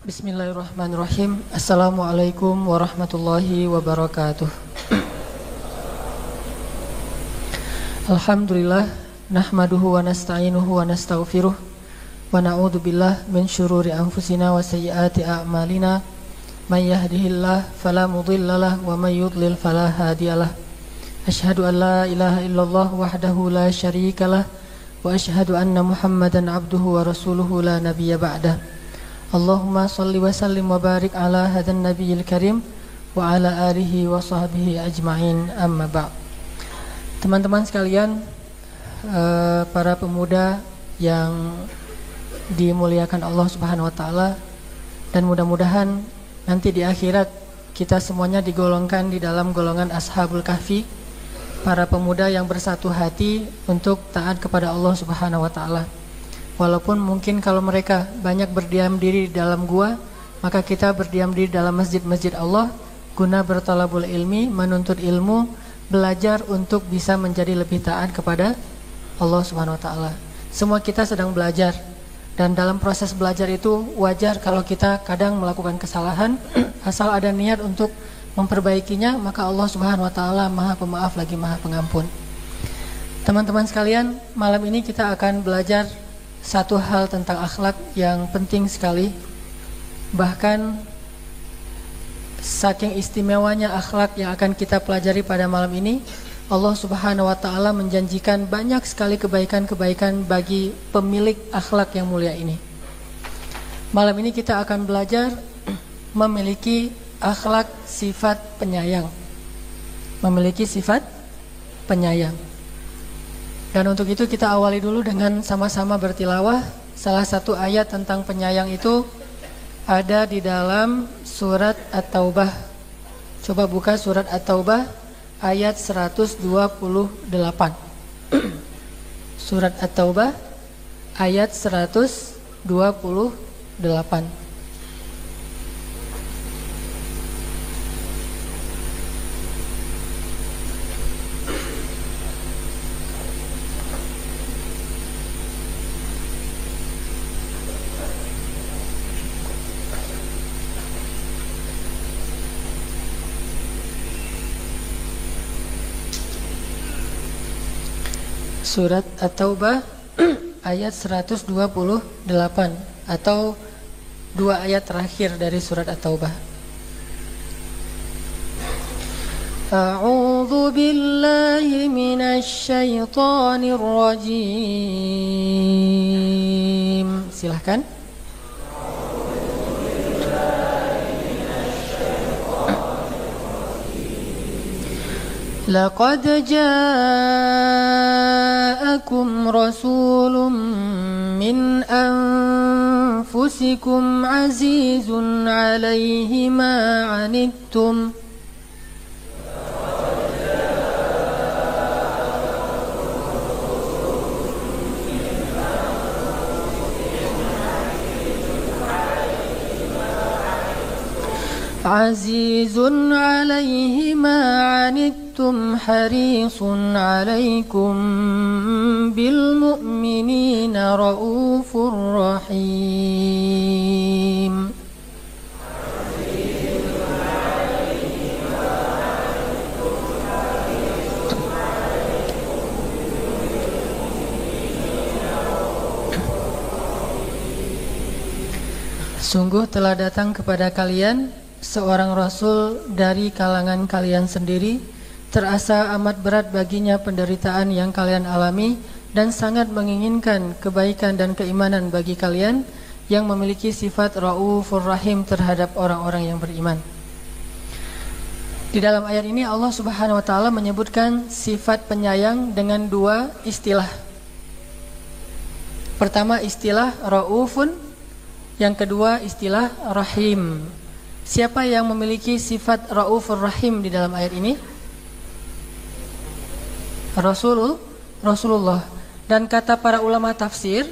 Bismillahirrahmanirrahim. Assalamualaikum warahmatullahi wabarakatuh. Alhamdulillah, nahmaduhu wa nasta'inuhu wa nastaghfiruh wa na'udzu billah min syururi anfusina wa sayyiati a'malina. May yahdihillahu fala mudhillalah wa may yudlil fala hadiyalah. Asyhadu an la ilaha illallah wahdahu la syarikalah wa asyhadu anna Muhammadan abduhu wa rasuluhu la nabiyya ba'dah. Allahumma salli wa sallim wa barik ala hadan nabiyil karim wa ala alihi wa sahbihi ajma'in, amma ba'd. Teman-teman sekalian, para pemuda yang dimuliakan Allah Subhanahu wa taala, dan mudah-mudahan nanti di akhirat kita semuanya digolongkan di dalam golongan Ashabul Kahfi, para pemuda yang bersatu hati untuk taat kepada Allah Subhanahu wa taala. Walaupun mungkin kalau mereka banyak berdiam diri di dalam gua, maka kita berdiam diri dalam masjid-masjid Allah guna bertalabul ilmi, menuntut ilmu, belajar untuk bisa menjadi lebih taat kepada Allah Subhanahu wa taala. Semua kita sedang belajar, dan dalam proses belajar itu wajar kalau kita kadang melakukan kesalahan. Asal ada niat untuk memperbaikinya, maka Allah Subhanahu wa taala Maha Pemaaf lagi Maha Pengampun. Teman-teman sekalian, malam ini kita akan belajar satu hal tentang akhlak yang penting sekali. Bahkan saking istimewanya akhlak yang akan kita pelajari pada malam ini, Allah Subhanahu wa taala menjanjikan banyak sekali kebaikan-kebaikan bagi pemilik akhlak yang mulia ini. Malam ini kita akan belajar memiliki akhlak sifat penyayang. Memiliki sifat penyayang. Dan untuk itu kita awali dulu dengan sama-sama bertilawah. Salah satu ayat tentang penyayang itu ada di dalam surat At-Taubah. Coba buka surat At-Taubah ayat 128. Surat At-Taubah ayat 128. Surat At-Taubah ayat 128, atau dua ayat terakhir dari surat At-Taubah. A'udzu billahi minasy syaithanir rajim. Silahkan. Laqad ja'akum rasulun min anfusikum azizun 'alaihi ma 'anittum azizun 'alaihi ma 'anittum harisun 'alaikum bil mu'minina raufur rahim. Sungguh telah datang kepada kalian seorang rasul dari kalangan kalian sendiri, terasa amat berat baginya penderitaan yang kalian alami, dan sangat menginginkan kebaikan dan keimanan bagi kalian yang memiliki sifat raufur rahim terhadap orang-orang yang beriman. Di dalam ayat ini Allah Subhanahu wa taala menyebutkan sifat penyayang dengan dua istilah. Pertama istilah raufun, yang kedua istilah rahim. Siapa yang memiliki sifat raufur rahim di dalam ayat ini? Rasulullah. Dan kata para ulama tafsir,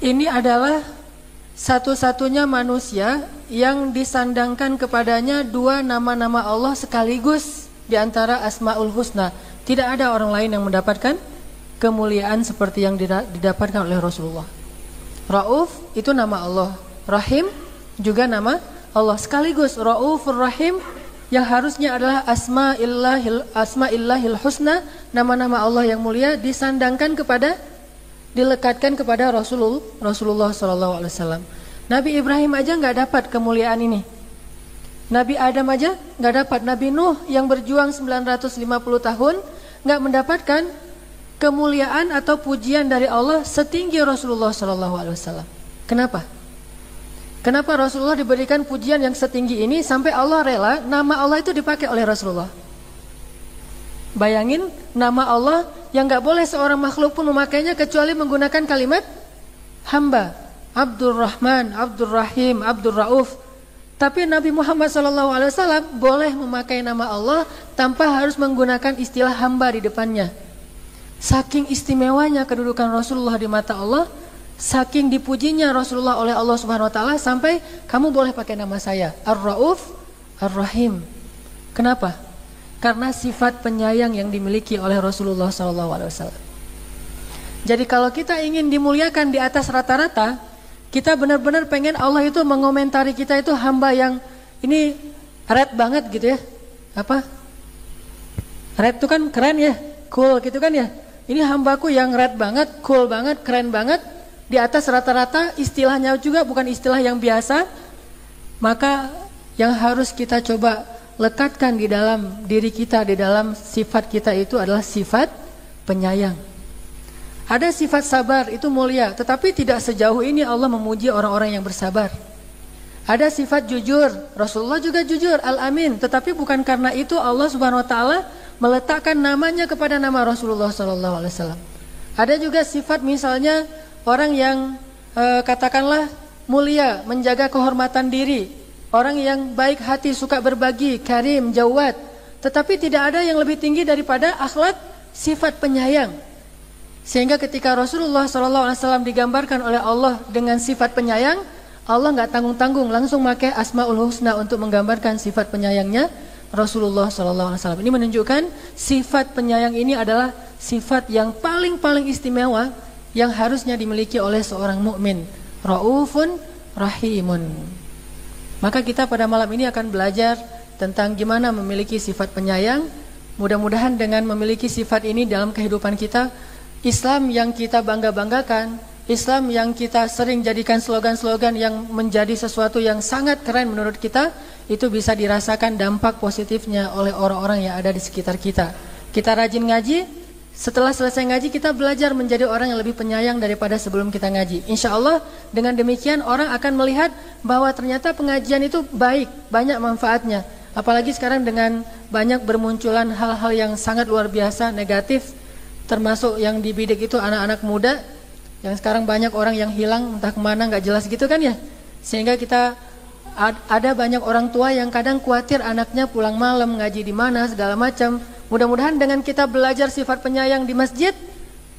ini adalah satu-satunya manusia yang disandangkan kepadanya dua nama-nama Allah sekaligus di antara Asmaul Husna. Tidak ada orang lain yang mendapatkan kemuliaan seperti yang didapatkan oleh Rasulullah. Rauf itu nama Allah, Rahim juga nama Allah. Sekaligus Raufur Rahim yang harusnya adalah Asma'illahil Husna, nama-nama Allah yang mulia disandangkan kepada, dilekatkan kepada Rasulullah SAW. Nabi Ibrahim aja nggak dapat kemuliaan ini. Nabi Adam aja nggak dapat. Nabi Nuh yang berjuang 950 tahun nggak mendapatkan kemuliaan atau pujian dari Allah setinggi Rasulullah SAW. Kenapa? Kenapa Rasulullah diberikan pujian yang setinggi ini sampai Allah rela nama Allah itu dipakai oleh Rasulullah? Bayangin, nama Allah yang gak boleh seorang makhluk pun memakainya kecuali menggunakan kalimat hamba, Abdur Rahman, Abdur Rahim, Abdur Rauf. Tapi Nabi Muhammad SAW boleh memakai nama Allah tanpa harus menggunakan istilah hamba di depannya. Saking istimewanya kedudukan Rasulullah di mata Allah, saking dipujinya Rasulullah oleh Allah Subhanahu wa taala sampai kamu boleh pakai nama saya Ar-Rauf, Ar-Rahim. Kenapa? Karena sifat penyayang yang dimiliki oleh Rasulullah SAW. Jadi kalau kita ingin dimuliakan di atas rata-rata, kita benar-benar pengen Allah itu mengomentari kita itu hamba yang ini red banget gitu ya. Apa? Red itu kan keren ya, cool gitu kan ya. Ini hambaku yang red banget, cool banget, keren banget. Di atas rata-rata, istilahnya juga bukan istilah yang biasa. Maka yang harus kita coba lekatkan di dalam diri kita, di dalam sifat kita itu adalah sifat penyayang. Ada sifat sabar, itu mulia, tetapi tidak sejauh ini Allah memuji orang-orang yang bersabar. Ada sifat jujur, Rasulullah juga jujur, Al-Amin, tetapi bukan karena itu Allah Subhanahu wa taala meletakkan namanya kepada nama Rasulullah SAW. Ada juga sifat misalnya orang yang katakanlah mulia, menjaga kehormatan diri, orang yang baik hati, suka berbagi, karim, jawad. Tetapi tidak ada yang lebih tinggi daripada akhlak sifat penyayang. Sehingga ketika Rasulullah SAW digambarkan oleh Allah dengan sifat penyayang, Allah nggak tanggung-tanggung langsung pakai Asmaul Husna untuk menggambarkan sifat penyayangnya Rasulullah SAW. Ini menunjukkan sifat penyayang ini adalah sifat yang paling istimewa yang harusnya dimiliki oleh seorang mukmin, Raufun Rahimun. Maka kita pada malam ini akan belajar tentang gimana memiliki sifat penyayang. Mudah-mudahan dengan memiliki sifat ini dalam kehidupan kita, Islam yang kita bangga-banggakan, Islam yang kita sering jadikan slogan-slogan yang menjadi sesuatu yang sangat keren menurut kita, itu bisa dirasakan dampak positifnya oleh orang-orang yang ada di sekitar kita. Kita rajin ngaji. Setelah selesai ngaji kita belajar menjadi orang yang lebih penyayang daripada sebelum kita ngaji. Insya Allah dengan demikian orang akan melihat bahwa ternyata pengajian itu baik, banyak manfaatnya. Apalagi sekarang dengan banyak bermunculan hal-hal yang sangat luar biasa negatif, termasuk yang dibidik itu anak-anak muda, yang sekarang banyak orang yang hilang entah kemana nggak jelas gitu kan ya. Sehingga kita ada banyak orang tua yang kadang khawatir anaknya pulang malam ngaji di mana segala macam. Mudah-mudahan dengan kita belajar sifat penyayang di masjid,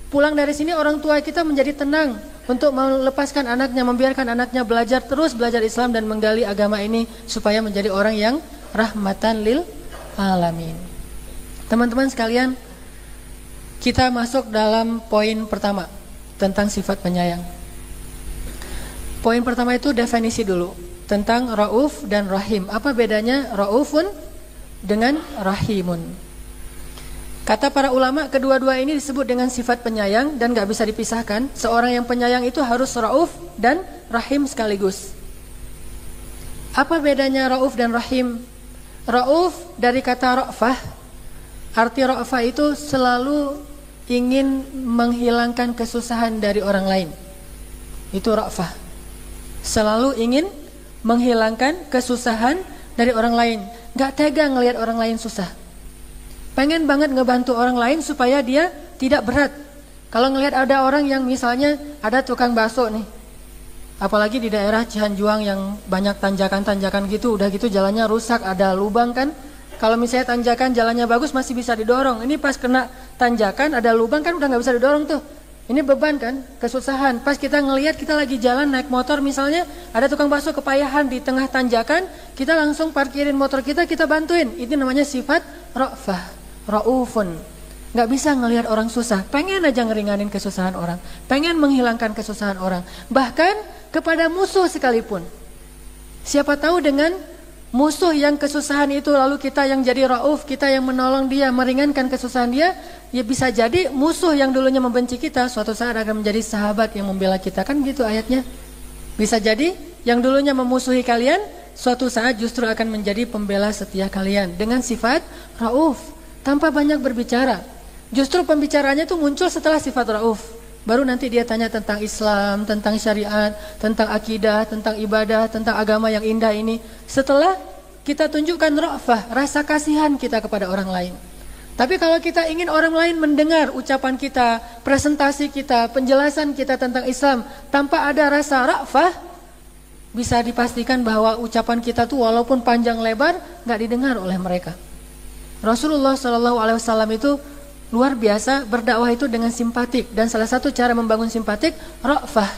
pulang dari sini orang tua kita menjadi tenang untuk melepaskan anaknya, membiarkan anaknya belajar terus belajar Islam dan menggali agama ini supaya menjadi orang yang rahmatan lil alamin. Teman-teman sekalian, kita masuk dalam poin pertama tentang sifat penyayang. Poin pertama itu definisi dulu tentang Rauf dan Rahim. Apa bedanya Raufun dengan Rahimun? Kata para ulama, kedua-dua ini disebut dengan sifat penyayang dan gak bisa dipisahkan. Seorang yang penyayang itu harus Rauf dan Rahim sekaligus. Apa bedanya Rauf dan Rahim? Rauf dari kata Ra'fah. Arti Ra'fah itu selalu ingin menghilangkan kesusahan dari orang lain. Itu Ra'fah. Selalu ingin menghilangkan kesusahan dari orang lain. Gak tega ngelihat orang lain susah. Pengen banget ngebantu orang lain supaya dia tidak berat. Kalau ngelihat ada orang yang misalnya ada tukang bakso nih, apalagi di daerah Cihanjuang yang banyak tanjakan-tanjakan gitu, udah gitu jalannya rusak, ada lubang kan. Kalau misalnya tanjakan jalannya bagus masih bisa didorong. Ini pas kena tanjakan ada lubang kan udah nggak bisa didorong tuh. Ini beban kan, kesusahan. Pas kita ngelihat kita lagi jalan naik motor misalnya, ada tukang bakso kepayahan di tengah tanjakan, kita langsung parkirin motor kita bantuin. Ini namanya sifat Ra'fah. Raufun, gak bisa ngelihat orang susah, pengen aja ngeringanin kesusahan orang, pengen menghilangkan kesusahan orang, bahkan kepada musuh sekalipun. Siapa tahu dengan musuh yang kesusahan itu lalu kita yang jadi rauf, kita yang menolong dia, meringankan kesusahan dia, ya bisa jadi musuh yang dulunya membenci kita suatu saat akan menjadi sahabat yang membela kita, kan gitu ayatnya. Bisa jadi yang dulunya memusuhi kalian suatu saat justru akan menjadi pembela setia kalian dengan sifat rauf, tanpa banyak berbicara. Justru pembicaranya itu muncul setelah sifat rauf. Baru nanti dia tanya tentang Islam, tentang syariat, tentang akidah, tentang ibadah, tentang agama yang indah ini. Setelah kita tunjukkan ra'fah, rasa kasihan kita kepada orang lain. Tapi kalau kita ingin orang lain mendengar ucapan kita, presentasi kita, penjelasan kita tentang Islam tanpa ada rasa ra'fah, bisa dipastikan bahwa ucapan kita tuh walaupun panjang lebar nggak didengar oleh mereka. Rasulullah SAW itu luar biasa berdakwah itu dengan simpatik, dan salah satu cara membangun simpatik ra'fah,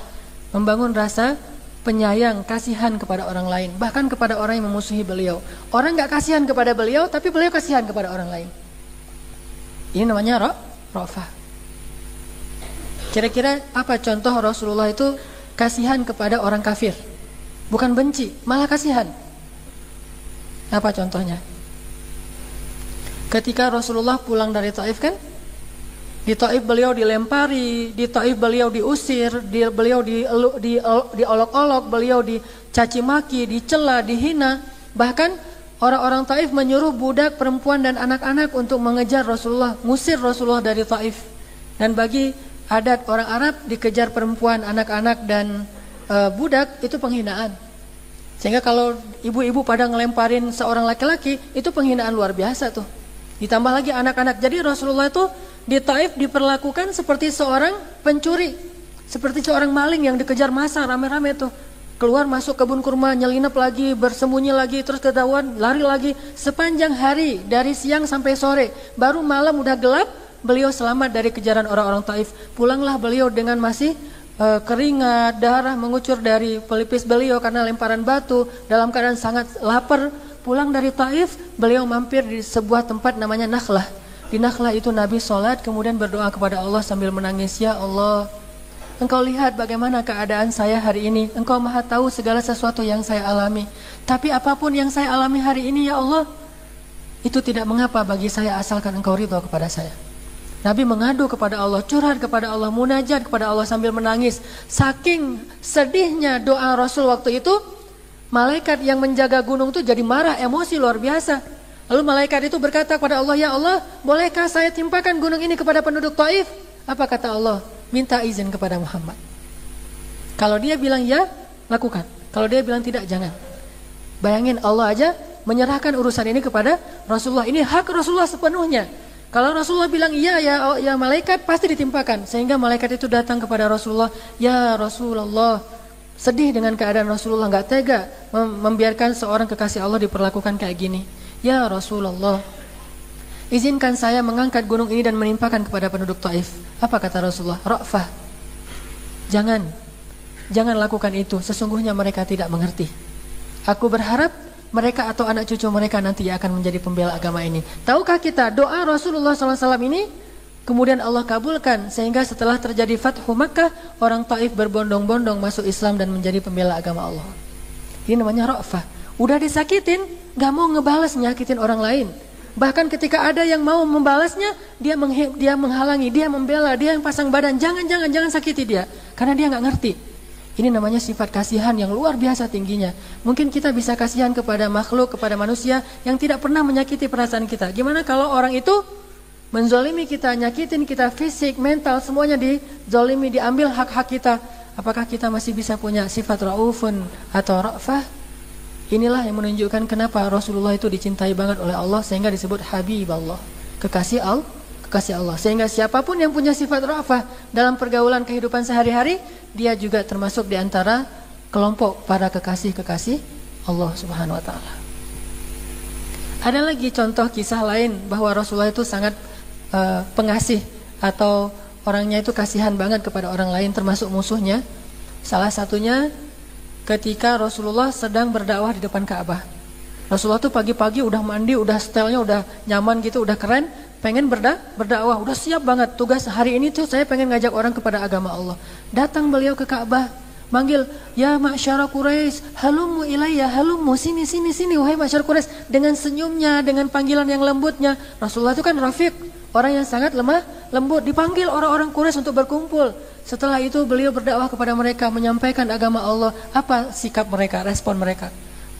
membangun rasa penyayang, kasihan kepada orang lain, bahkan kepada orang yang memusuhi beliau. Orang nggak kasihan kepada beliau, tapi beliau kasihan kepada orang lain. Ini namanya ra'fah. Kira-kira apa contoh Rasulullah itu kasihan kepada orang kafir? Bukan benci, malah kasihan. Apa contohnya? Ketika Rasulullah pulang dari Taif kan, di Taif beliau dilempari, di Taif beliau diusir, beliau diolok-olok, beliau dicaci maki, dicela, dihina. Bahkan orang-orang Taif menyuruh budak, perempuan dan anak-anak untuk mengejar Rasulullah, ngusir Rasulullah dari Taif. Dan bagi adat orang Arab, dikejar perempuan, anak-anak dan budak itu penghinaan. Sehingga kalau ibu-ibu pada ngelemparin seorang laki-laki, itu penghinaan luar biasa tuh. Ditambah lagi anak-anak. Jadi Rasulullah itu di Taif diperlakukan seperti seorang pencuri, seperti seorang maling yang dikejar massa rame-rame tuh. Keluar masuk kebun kurma, nyelinap lagi, bersembunyi lagi, terus ketahuan, lari lagi sepanjang hari dari siang sampai sore. Baru malam udah gelap, beliau selamat dari kejaran orang-orang Taif. Pulanglah beliau dengan masih keringat, darah mengucur dari pelipis beliau karena lemparan batu, dalam keadaan sangat lapar. Pulang dari Taif, beliau mampir di sebuah tempat namanya Nakhlah. Di Nakhlah itu Nabi sholat, kemudian berdoa kepada Allah sambil menangis, ya Allah, Engkau lihat bagaimana keadaan saya hari ini. Engkau maha tahu segala sesuatu yang saya alami. Tapi apapun yang saya alami hari ini, ya Allah, itu tidak mengapa bagi saya asalkan Engkau ridho kepada saya. Nabi mengadu kepada Allah, curhat kepada Allah, munajat kepada Allah sambil menangis. Saking sedihnya doa Rasul waktu itu, malaikat yang menjaga gunung itu jadi marah, emosi luar biasa. Lalu malaikat itu berkata kepada Allah, ya Allah, bolehkah saya timpakan gunung ini kepada penduduk Taif? Apa kata Allah? Minta izin kepada Muhammad. Kalau dia bilang ya, lakukan. Kalau dia bilang tidak, jangan. Bayangin, Allah aja menyerahkan urusan ini kepada Rasulullah. Ini hak Rasulullah sepenuhnya. Kalau Rasulullah bilang iya, ya malaikat pasti ditimpakan. Sehingga malaikat itu datang kepada Rasulullah, ya Rasulullah, sedih dengan keadaan Rasulullah, nggak tega membiarkan seorang kekasih Allah diperlakukan kayak gini. Ya Rasulullah, izinkan saya mengangkat gunung ini dan menimpakan kepada penduduk Taif. Apa kata Rasulullah? Ra'fah. Jangan lakukan itu. Sesungguhnya mereka tidak mengerti. Aku berharap mereka atau anak cucu mereka nanti akan menjadi pembela agama ini. Tahukah kita doa Rasulullah SAW ini kemudian Allah kabulkan, sehingga setelah terjadi Fathu Makkah, orang Taif berbondong-bondong masuk Islam dan menjadi pembela agama Allah. Ini namanya ra'fah. Udah disakitin, gak mau ngebales nyakitin orang lain. Bahkan ketika ada yang mau membalasnya, dia menghalangi, dia membela, dia yang pasang badan. Jangan sakiti dia, karena dia gak ngerti. Ini namanya sifat kasihan yang luar biasa tingginya. Mungkin kita bisa kasihan kepada makhluk, kepada manusia yang tidak pernah menyakiti perasaan kita. Gimana kalau orang itu menzolimi kita, nyakitin kita, fisik, mental, semuanya dizolimi, diambil hak-hak kita. Apakah kita masih bisa punya sifat raufun atau ra'fah? Inilah yang menunjukkan kenapa Rasulullah itu dicintai banget oleh Allah, sehingga disebut Habib Allah, kekasih Allah. Sehingga siapapun yang punya sifat ra'fah dalam pergaulan kehidupan sehari-hari, dia juga termasuk di antara kelompok para kekasih-kekasih Allah Subhanahu wa taala. Ada lagi contoh kisah lain bahwa Rasulullah itu sangat pengasih, atau orangnya itu kasihan banget kepada orang lain termasuk musuhnya. Salah satunya ketika Rasulullah sedang berdakwah di depan Ka'bah. Rasulullah tuh pagi-pagi udah mandi, udah stylenya udah nyaman gitu, udah keren, pengen berdakwah, udah siap banget. Tugas hari ini tuh saya pengen ngajak orang kepada agama Allah. Datang beliau ke Ka'bah, manggil, ya ma'syara Quraisy, halummu ilayya, halummu, sini, wahai ma'syara Quraisy, dengan senyumnya, dengan panggilan yang lembutnya. Rasulullah itu kan rafiq, orang yang sangat lemah, lembut, dipanggil orang-orang Quraisy untuk berkumpul. Setelah itu beliau berdakwah kepada mereka, menyampaikan agama Allah. Apa sikap mereka, respon mereka?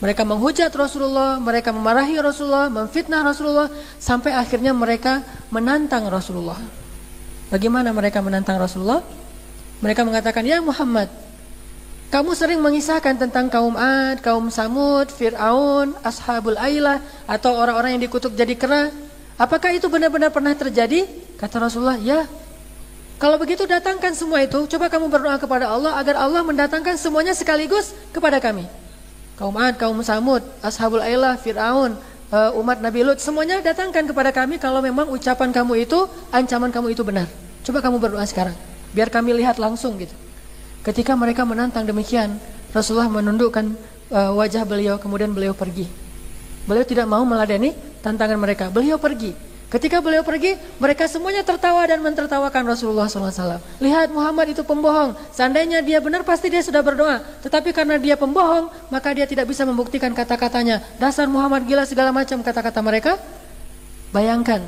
Mereka menghujat Rasulullah, mereka memarahi Rasulullah, memfitnah Rasulullah, sampai akhirnya mereka menantang Rasulullah. Bagaimana mereka menantang Rasulullah? Mereka mengatakan, ya Muhammad, kamu sering mengisahkan tentang kaum Ad, kaum Samud, Fir'aun, Ashabul Ailah, atau orang-orang yang dikutuk jadi kera. Apakah itu benar-benar pernah terjadi? Kata Rasulullah, ya. Kalau begitu datangkan semua itu, coba kamu berdoa kepada Allah agar Allah mendatangkan semuanya sekaligus kepada kami. Kaum Ad, kaum Samud, Ashabul Ailah, Fir'aun, umat Nabi Lut, semuanya datangkan kepada kami kalau memang ucapan kamu itu, ancaman kamu itu benar. Coba kamu berdoa sekarang, biar kami lihat langsung gitu. Ketika mereka menantang demikian, Rasulullah menundukkan wajah beliau, kemudian beliau pergi. Beliau tidak mau meladeni tantangan mereka, beliau pergi. Ketika beliau pergi, mereka semuanya tertawa dan mentertawakan Rasulullah SAW. Lihat, Muhammad itu pembohong. Seandainya dia benar, pasti dia sudah berdoa. Tetapi karena dia pembohong, maka dia tidak bisa membuktikan kata-katanya. Dasar Muhammad gila, segala macam kata-kata mereka. Bayangkan,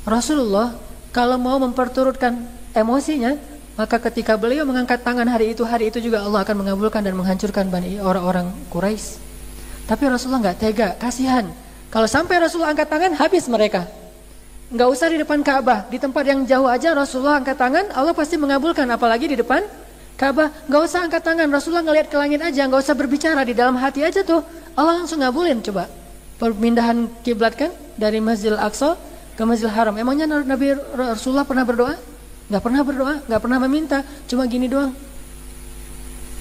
Rasulullah kalau mau memperturutkan emosinya, maka ketika beliau mengangkat tangan hari itu juga Allah akan mengabulkan dan menghancurkan orang-orang Quraisy. Tapi Rasulullah nggak tega, kasihan. Kalau sampai Rasulullah angkat tangan, habis mereka. Nggak usah di depan Ka'bah, di tempat yang jauh aja Rasulullah angkat tangan, Allah pasti mengabulkan. Apalagi di depan Ka'bah, nggak usah angkat tangan, Rasulullah ngelihat ke langit aja, nggak usah berbicara, di dalam hati aja tuh Allah langsung ngabulin. Coba pemindahan kiblat kan dari Masjidil Aqsa ke Masjidil Haram. Emangnya Nabi Rasulullah pernah berdoa? Nggak pernah berdoa, nggak pernah meminta, cuma gini doang,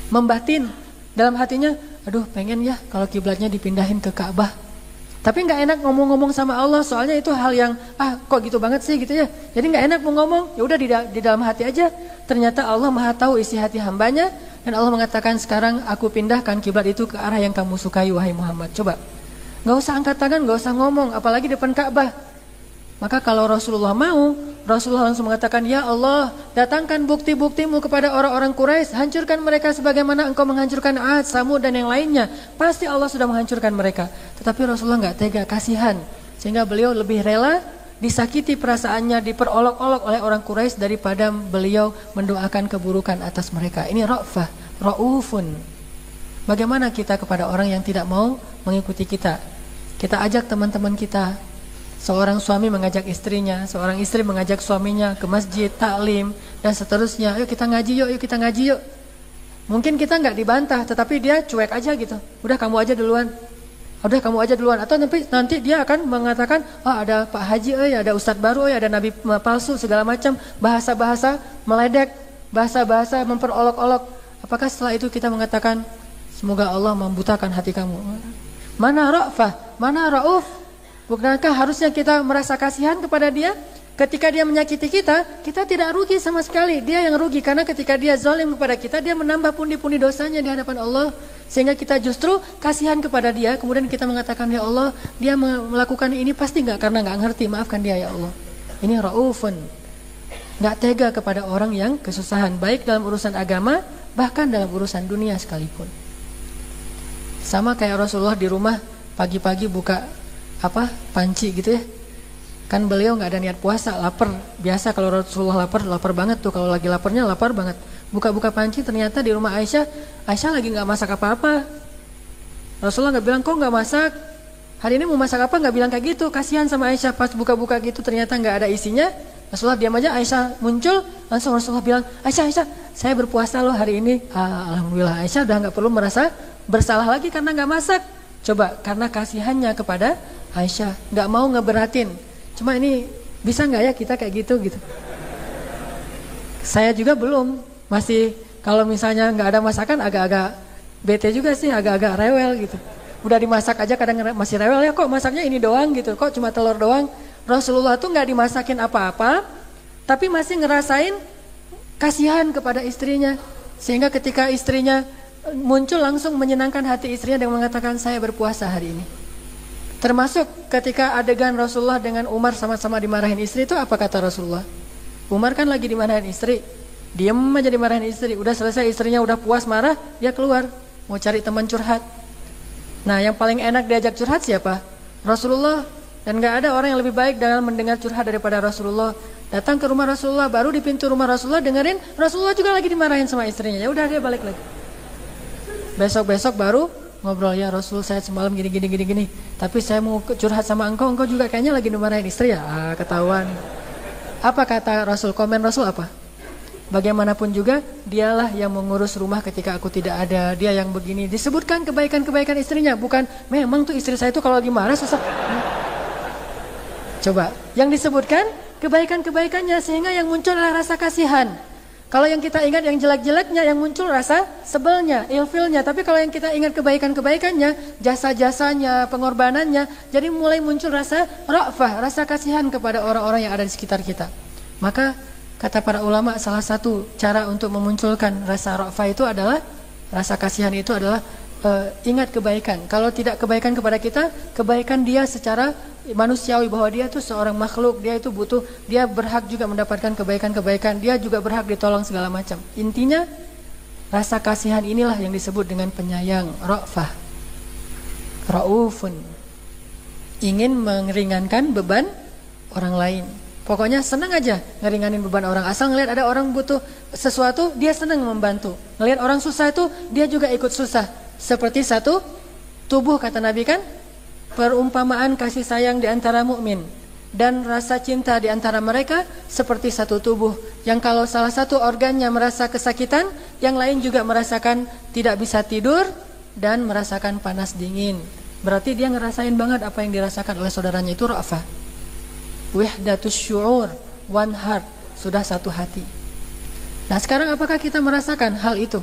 membatin dalam hatinya, aduh pengen ya kalau kiblatnya dipindahin ke Ka'bah. Tapi nggak enak ngomong-ngomong sama Allah, soalnya itu hal yang kok gitu banget sih gitu ya. Jadi nggak enak mau ngomong, ya udah di dalam hati aja. Ternyata Allah Maha tahu isi hati hambanya, dan Allah mengatakan sekarang aku pindahkan kiblat itu ke arah yang kamu sukai wahai Muhammad. Coba, nggak usah angkat tangan, nggak usah ngomong, apalagi depan Ka'bah. Maka kalau Rasulullah mau, Rasulullah langsung mengatakan, ya Allah, datangkan bukti-buktimu kepada orang-orang Quraisy, hancurkan mereka sebagaimana engkau menghancurkan Ad, Samud dan yang lainnya. Pasti Allah sudah menghancurkan mereka. Tetapi Rasulullah nggak tega, kasihan, sehingga beliau lebih rela disakiti perasaannya, diperolok-olok oleh orang Quraisy daripada beliau mendoakan keburukan atas mereka. Ini ra'fah, ra'ufun. Bagaimana kita kepada orang yang tidak mau mengikuti kita? Kita ajak teman-teman kita. Seorang suami mengajak istrinya, seorang istri mengajak suaminya ke masjid, taklim, dan seterusnya. Yuk kita ngaji yuk, kita ngaji yuk. Mungkin kita nggak dibantah, tetapi dia cuek aja gitu. Udah kamu aja duluan. Atau nanti dia akan mengatakan, ada Pak Haji, ada Ustadz baru, ada Nabi palsu, segala macam. Bahasa-bahasa meledek, bahasa-bahasa memperolok-olok. Apakah setelah itu kita mengatakan, semoga Allah membutakan hati kamu? Mana ra'fah, mana ra'uf? Bukankah harusnya kita merasa kasihan kepada dia? Ketika dia menyakiti kita, kita tidak rugi sama sekali. Dia yang rugi karena ketika dia zalim kepada kita, dia menambah pundi-pundi dosanya di hadapan Allah. Sehingga kita justru kasihan kepada dia. Kemudian kita mengatakan, ya Allah, dia melakukan ini pasti karena nggak ngerti. Maafkan dia ya Allah. Ini ra'ufun. Nggak tega kepada orang yang kesusahan, baik dalam urusan agama, bahkan dalam urusan dunia sekalipun. Sama kayak Rasulullah di rumah pagi-pagi buka panci gitu ya. Kan beliau nggak ada niat puasa, lapar. Biasa kalau Rasulullah lapar banget tuh. Kalau lagi laparnya lapar banget. Buka-buka panci, ternyata di rumah Aisyah lagi nggak masak apa-apa. Rasulullah nggak bilang, kok nggak masak? Hari ini mau masak apa? Nggak bilang kayak gitu. Kasihan sama Aisyah, pas buka-buka gitu ternyata nggak ada isinya. Rasulullah diam aja. Aisyah muncul, langsung Rasulullah bilang, Aisyah, saya berpuasa loh hari ini. Alhamdulillah, Aisyah udah nggak perlu merasa bersalah lagi karena nggak masak. Coba, karena kasihannya kepada Aisyah, nggak mau ngeberatin. Cuma ini bisa nggak ya kita kayak gitu? Saya juga belum, masih kalau misalnya nggak ada masakan agak-agak bete juga sih, agak-agak rewel gitu. Udah dimasak aja kadang masih rewel, ya kok masaknya ini doang gitu, kok cuma telur doang. Rasulullah tuh nggak dimasakin apa-apa, tapi masih ngerasain kasihan kepada istrinya, sehingga ketika istrinya muncul langsung menyenangkan hati istrinya dengan mengatakan, saya berpuasa hari ini. Termasuk ketika adegan Rasulullah dengan Umar sama-sama dimarahin istri, itu apa kata Rasulullah? Umar kan lagi dimarahin istri, Diem aja dimarahin istri. Udah selesai istrinya udah puas marah, dia keluar mau cari teman curhat. Nah, yang paling enak diajak curhat siapa? Rasulullah. Dan gak ada orang yang lebih baik dalam mendengar curhat daripada Rasulullah. Datang ke rumah Rasulullah, baru di pintu rumah Rasulullah dengerin Rasulullah juga lagi dimarahin sama istrinya. Ya udah dia balik lagi. Besok-besok baru ngobrol, ya Rasul saya semalam gini. Tapi saya mau curhat sama engkau juga kayaknya lagi dimarahin istri ya. Ketahuan. Apa kata Rasul? Komen Rasul apa? Bagaimanapun juga dialah yang mengurus rumah ketika aku tidak ada. Dia yang begini. Disebutkan kebaikan-kebaikan istrinya. Bukan memang tuh istri saya itu kalau lagi marah susah. Coba yang disebutkan kebaikan-kebaikannya, sehingga yang muncul adalah rasa kasihan. Kalau yang kita ingat yang jelek-jeleknya, yang muncul rasa sebelnya, ilfilnya. Tapi kalau yang kita ingat kebaikan-kebaikannya, jasa-jasanya, pengorbanannya, jadi mulai muncul rasa ra'fah, rasa kasihan kepada orang-orang yang ada di sekitar kita. Maka kata para ulama, salah satu cara untuk memunculkan rasa ra'fah itu adalah, rasa kasihan itu adalah ingat kebaikan. Kalau tidak kebaikan kepada kita, kebaikan dia secara manusiawi, bahwa dia itu seorang makhluk, dia itu butuh, dia berhak juga mendapatkan kebaikan-kebaikan, dia juga berhak ditolong segala macam. Intinya rasa kasihan inilah yang disebut dengan penyayang, ra'fah, ra'ufun, ingin meringankan beban orang lain. Pokoknya senang aja ngeringanin beban orang. Asal ngelihat ada orang butuh sesuatu, dia senang membantu. Ngelihat orang susah itu, dia juga ikut susah. Seperti satu tubuh, kata Nabi kan, perumpamaan kasih sayang di antara mukmin dan rasa cinta di antara mereka seperti satu tubuh, yang kalau salah satu organnya merasa kesakitan, yang lain juga merasakan tidak bisa tidur dan merasakan panas dingin. Berarti dia ngerasain banget apa yang dirasakan oleh saudaranya. Itu ra'fah. Wahdatus syu'ur, one heart, sudah satu hati. Nah, sekarang apakah kita merasakan hal itu?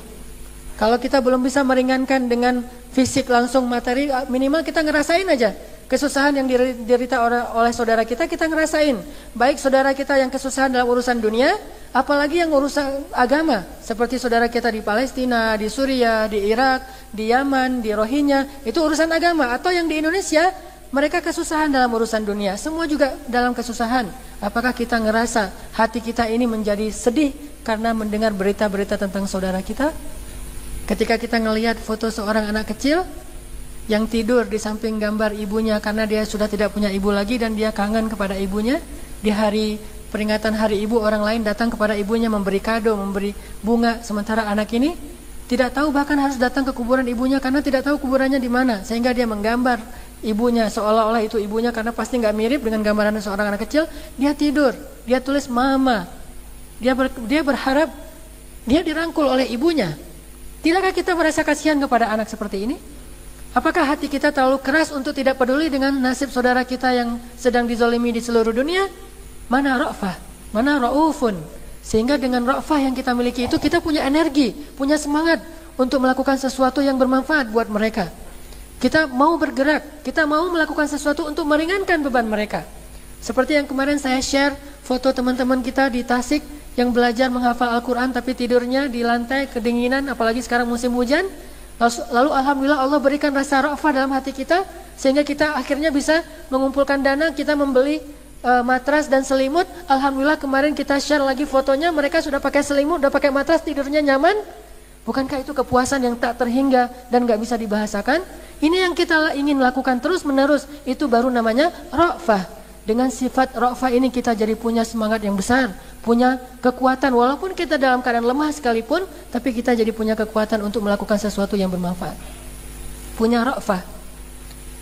Kalau kita belum bisa meringankan dengan fisik langsung materi, minimal kita ngerasain aja kesusahan yang diderita oleh saudara kita, kita ngerasain. Baik saudara kita yang kesusahan dalam urusan dunia, apalagi yang urusan agama, seperti saudara kita di Palestina, di Suriah, di Irak, di Yaman, di Rohingya, itu urusan agama. Atau yang di Indonesia, mereka kesusahan dalam urusan dunia, semua juga dalam kesusahan. Apakah kita ngerasa hati kita ini menjadi sedih karena mendengar berita-berita tentang saudara kita? Ketika kita ngelihat foto seorang anak kecil yang tidur di samping gambar ibunya karena dia sudah tidak punya ibu lagi dan dia kangen kepada ibunya. Di hari peringatan hari ibu, orang lain datang kepada ibunya memberi kado, memberi bunga, sementara anak ini tidak tahu, bahkan harus datang ke kuburan ibunya karena tidak tahu kuburannya di mana, sehingga dia menggambar ibunya seolah-olah itu ibunya karena pasti nggak mirip dengan gambaran seorang anak kecil. Dia tidur, dia tulis mama, dia berharap dia dirangkul oleh ibunya. Tidakkah kita merasa kasihan kepada anak seperti ini? Apakah hati kita terlalu keras untuk tidak peduli dengan nasib saudara kita yang sedang dizalimi di seluruh dunia? Mana ra'fah, mana ra'ufun. Sehingga dengan ra'fah yang kita miliki itu, kita punya energi, punya semangat untuk melakukan sesuatu yang bermanfaat buat mereka. Kita mau bergerak, kita mau melakukan sesuatu untuk meringankan beban mereka. Seperti yang kemarin saya share foto teman-teman kita di Tasik yang belajar menghafal Al-Quran tapi tidurnya di lantai kedinginan, apalagi sekarang musim hujan. Lalu alhamdulillah Allah berikan rasa ra'fah dalam hati kita, sehingga kita akhirnya bisa mengumpulkan dana, kita membeli matras dan selimut. Alhamdulillah kemarin kita share lagi fotonya, mereka sudah pakai selimut, sudah pakai matras, tidurnya nyaman. Bukankah itu kepuasan yang tak terhingga dan gak bisa dibahasakan? Ini yang kita ingin lakukan terus menerus, itu baru namanya ra'fah. Dengan sifat ra'fah ini kita jadi punya semangat yang besar, punya kekuatan, walaupun kita dalam keadaan lemah sekalipun, tapi kita jadi punya kekuatan untuk melakukan sesuatu yang bermanfaat. Punya ra'fah.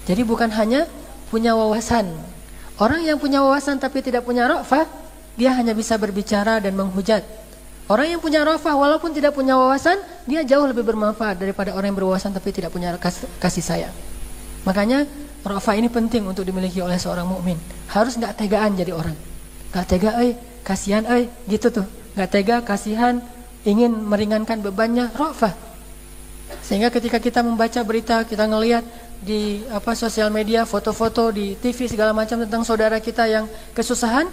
Jadi bukan hanya punya wawasan. Orang yang punya wawasan tapi tidak punya ra'fah, dia hanya bisa berbicara dan menghujat. Orang yang punya ra'fah walaupun tidak punya wawasan, dia jauh lebih bermanfaat daripada orang yang berwawasan tapi tidak punya kasih sayang. Makanya ra'fah ini penting untuk dimiliki oleh seorang mukmin. Harus nggak tegaan jadi orang. Nggak tega, kasihan, gitu tuh. Nggak tega, kasihan, ingin meringankan bebannya, ra'fah. Sehingga ketika kita membaca berita, kita ngelihat di sosial media, foto-foto di TV segala macam tentang saudara kita yang kesusahan,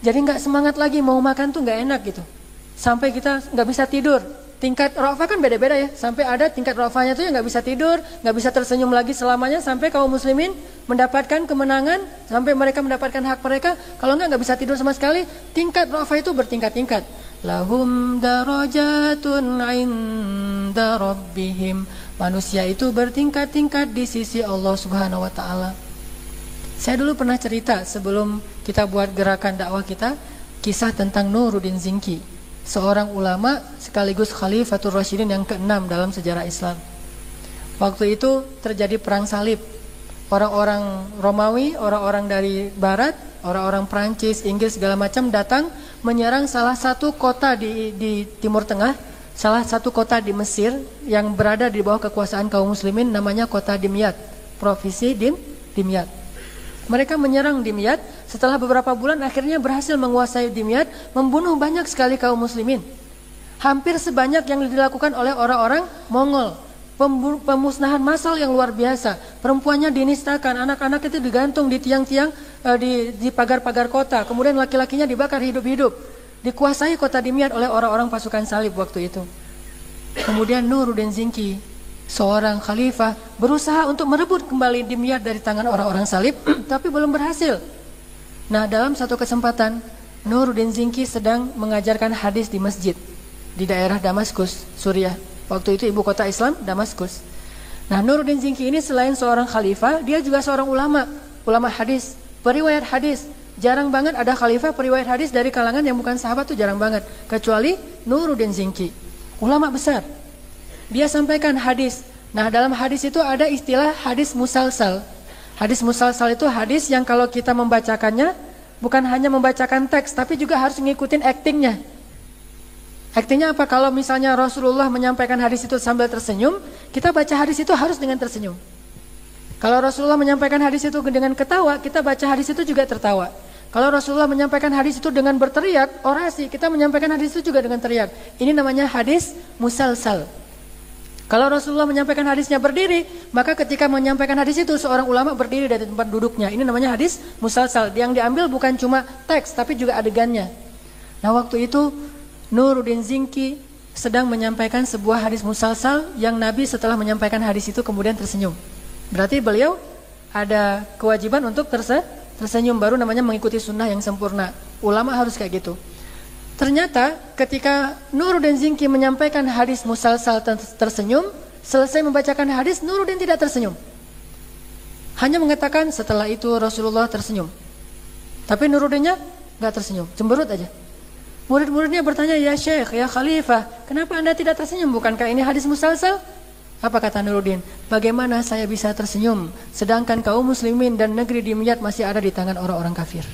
jadi nggak semangat lagi, mau makan tuh nggak enak gitu. Sampai kita nggak bisa tidur. Tingkat ra'fah kan beda-beda ya. Sampai ada tingkat ra'fahnya tuh yang nggak bisa tidur, nggak bisa tersenyum lagi selamanya, sampai kaum muslimin mendapatkan kemenangan, sampai mereka mendapatkan hak mereka. Kalau nggak bisa tidur sama sekali. Tingkat ra'fah itu bertingkat-tingkat. lahum darajatun 'inda rabbihim. Manusia itu bertingkat-tingkat di sisi Allah Subhanahu wa taala. Saya dulu pernah cerita sebelum kita buat gerakan dakwah kita, kisah tentang Nuruddin Zinki, seorang ulama sekaligus Khalifatul Rasyidin yang ke-6 dalam sejarah Islam. Waktu itu terjadi perang salib. Orang-orang Romawi, orang-orang dari barat, orang-orang Prancis, Inggris segala macam datang menyerang salah satu kota di Timur Tengah, salah satu kota di Mesir yang berada di bawah kekuasaan kaum muslimin, namanya kota Dimyat, provinsi Dimyat. Mereka menyerang Dimyat, setelah beberapa bulan akhirnya berhasil menguasai Dimyat, membunuh banyak sekali kaum muslimin. Hampir sebanyak yang dilakukan oleh orang-orang Mongol. Pemusnahan massal yang luar biasa. Perempuannya dinistakan, anak-anak itu digantung di tiang-tiang, di pagar-pagar kota. Kemudian laki-lakinya dibakar hidup-hidup. Dikuasai kota Dimyat oleh orang-orang pasukan salib waktu itu. Kemudian Nuruddin Zinki, seorang khalifah, berusaha untuk merebut kembali Dimyat dari tangan orang-orang salib, tapi belum berhasil. Nah, dalam satu kesempatan, Nuruddin Zinki sedang mengajarkan hadis di masjid di daerah Damaskus, Suriah. Waktu itu ibu kota Islam, Damaskus. Nah, Nuruddin Zinki ini selain seorang khalifah, dia juga seorang ulama hadis, periwayat hadis. Jarang banget ada khalifah periwayat hadis dari kalangan yang bukan sahabat, tuh jarang banget. Kecuali Nuruddin Zinki, ulama besar. Dia sampaikan hadis. Nah, dalam hadis itu ada istilah hadis musalsal. Hadis musalsal itu hadis yang kalau kita membacakannya, bukan hanya membacakan teks, tapi juga harus ngikutin aktingnya. Aktingnya apa? Kalau misalnya Rasulullah menyampaikan hadis itu sambil tersenyum, kita baca hadis itu harus dengan tersenyum. Kalau Rasulullah menyampaikan hadis itu dengan ketawa, kita baca hadis itu juga tertawa. Kalau Rasulullah menyampaikan hadis itu dengan berteriak, orasi, kita menyampaikan hadis itu juga dengan teriak. Ini namanya hadis musalsal. Kalau Rasulullah menyampaikan hadisnya berdiri, maka ketika menyampaikan hadis itu seorang ulama berdiri dari tempat duduknya. Ini namanya hadis musalsal. Yang diambil bukan cuma teks, tapi juga adegannya. Nah, waktu itu Nuruddin Zinki sedang menyampaikan sebuah hadis musalsal yang Nabi setelah menyampaikan hadis itu kemudian tersenyum. Berarti beliau ada kewajiban untuk tersenyum, baru namanya mengikuti sunnah yang sempurna. Ulama harus kayak gitu. Ternyata ketika Nuruddin Zinki menyampaikan hadis musalsal tersenyum, selesai membacakan hadis, Nuruddin tidak tersenyum. Hanya mengatakan setelah itu Rasulullah tersenyum. Tapi Nuruddinnya gak tersenyum, cemberut aja. Murid-muridnya bertanya, ya Syekh, ya Khalifah, kenapa anda tidak tersenyum? Bukankah ini hadis musalsal? Apa kata Nuruddin? Bagaimana saya bisa tersenyum sedangkan kaum muslimin dan negeri Dimyat masih ada di tangan orang-orang kafir?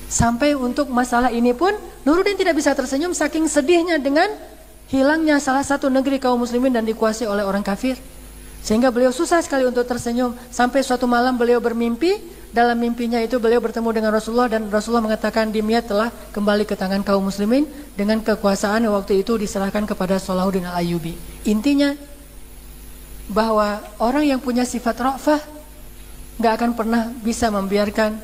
Sampai untuk masalah ini pun Nuruddin tidak bisa tersenyum saking sedihnya dengan hilangnya salah satu negeri kaum muslimin dan dikuasai oleh orang kafir. Sehingga beliau susah sekali untuk tersenyum. Sampai suatu malam beliau bermimpi. Dalam mimpinya itu beliau bertemu dengan Rasulullah dan Rasulullah mengatakan Dimyat telah kembali ke tangan kaum muslimin dengan kekuasaan yang waktu itu diserahkan kepada Salahuddin Al-Ayyubi. Intinya bahwa orang yang punya sifat ra'fah gak akan pernah bisa membiarkan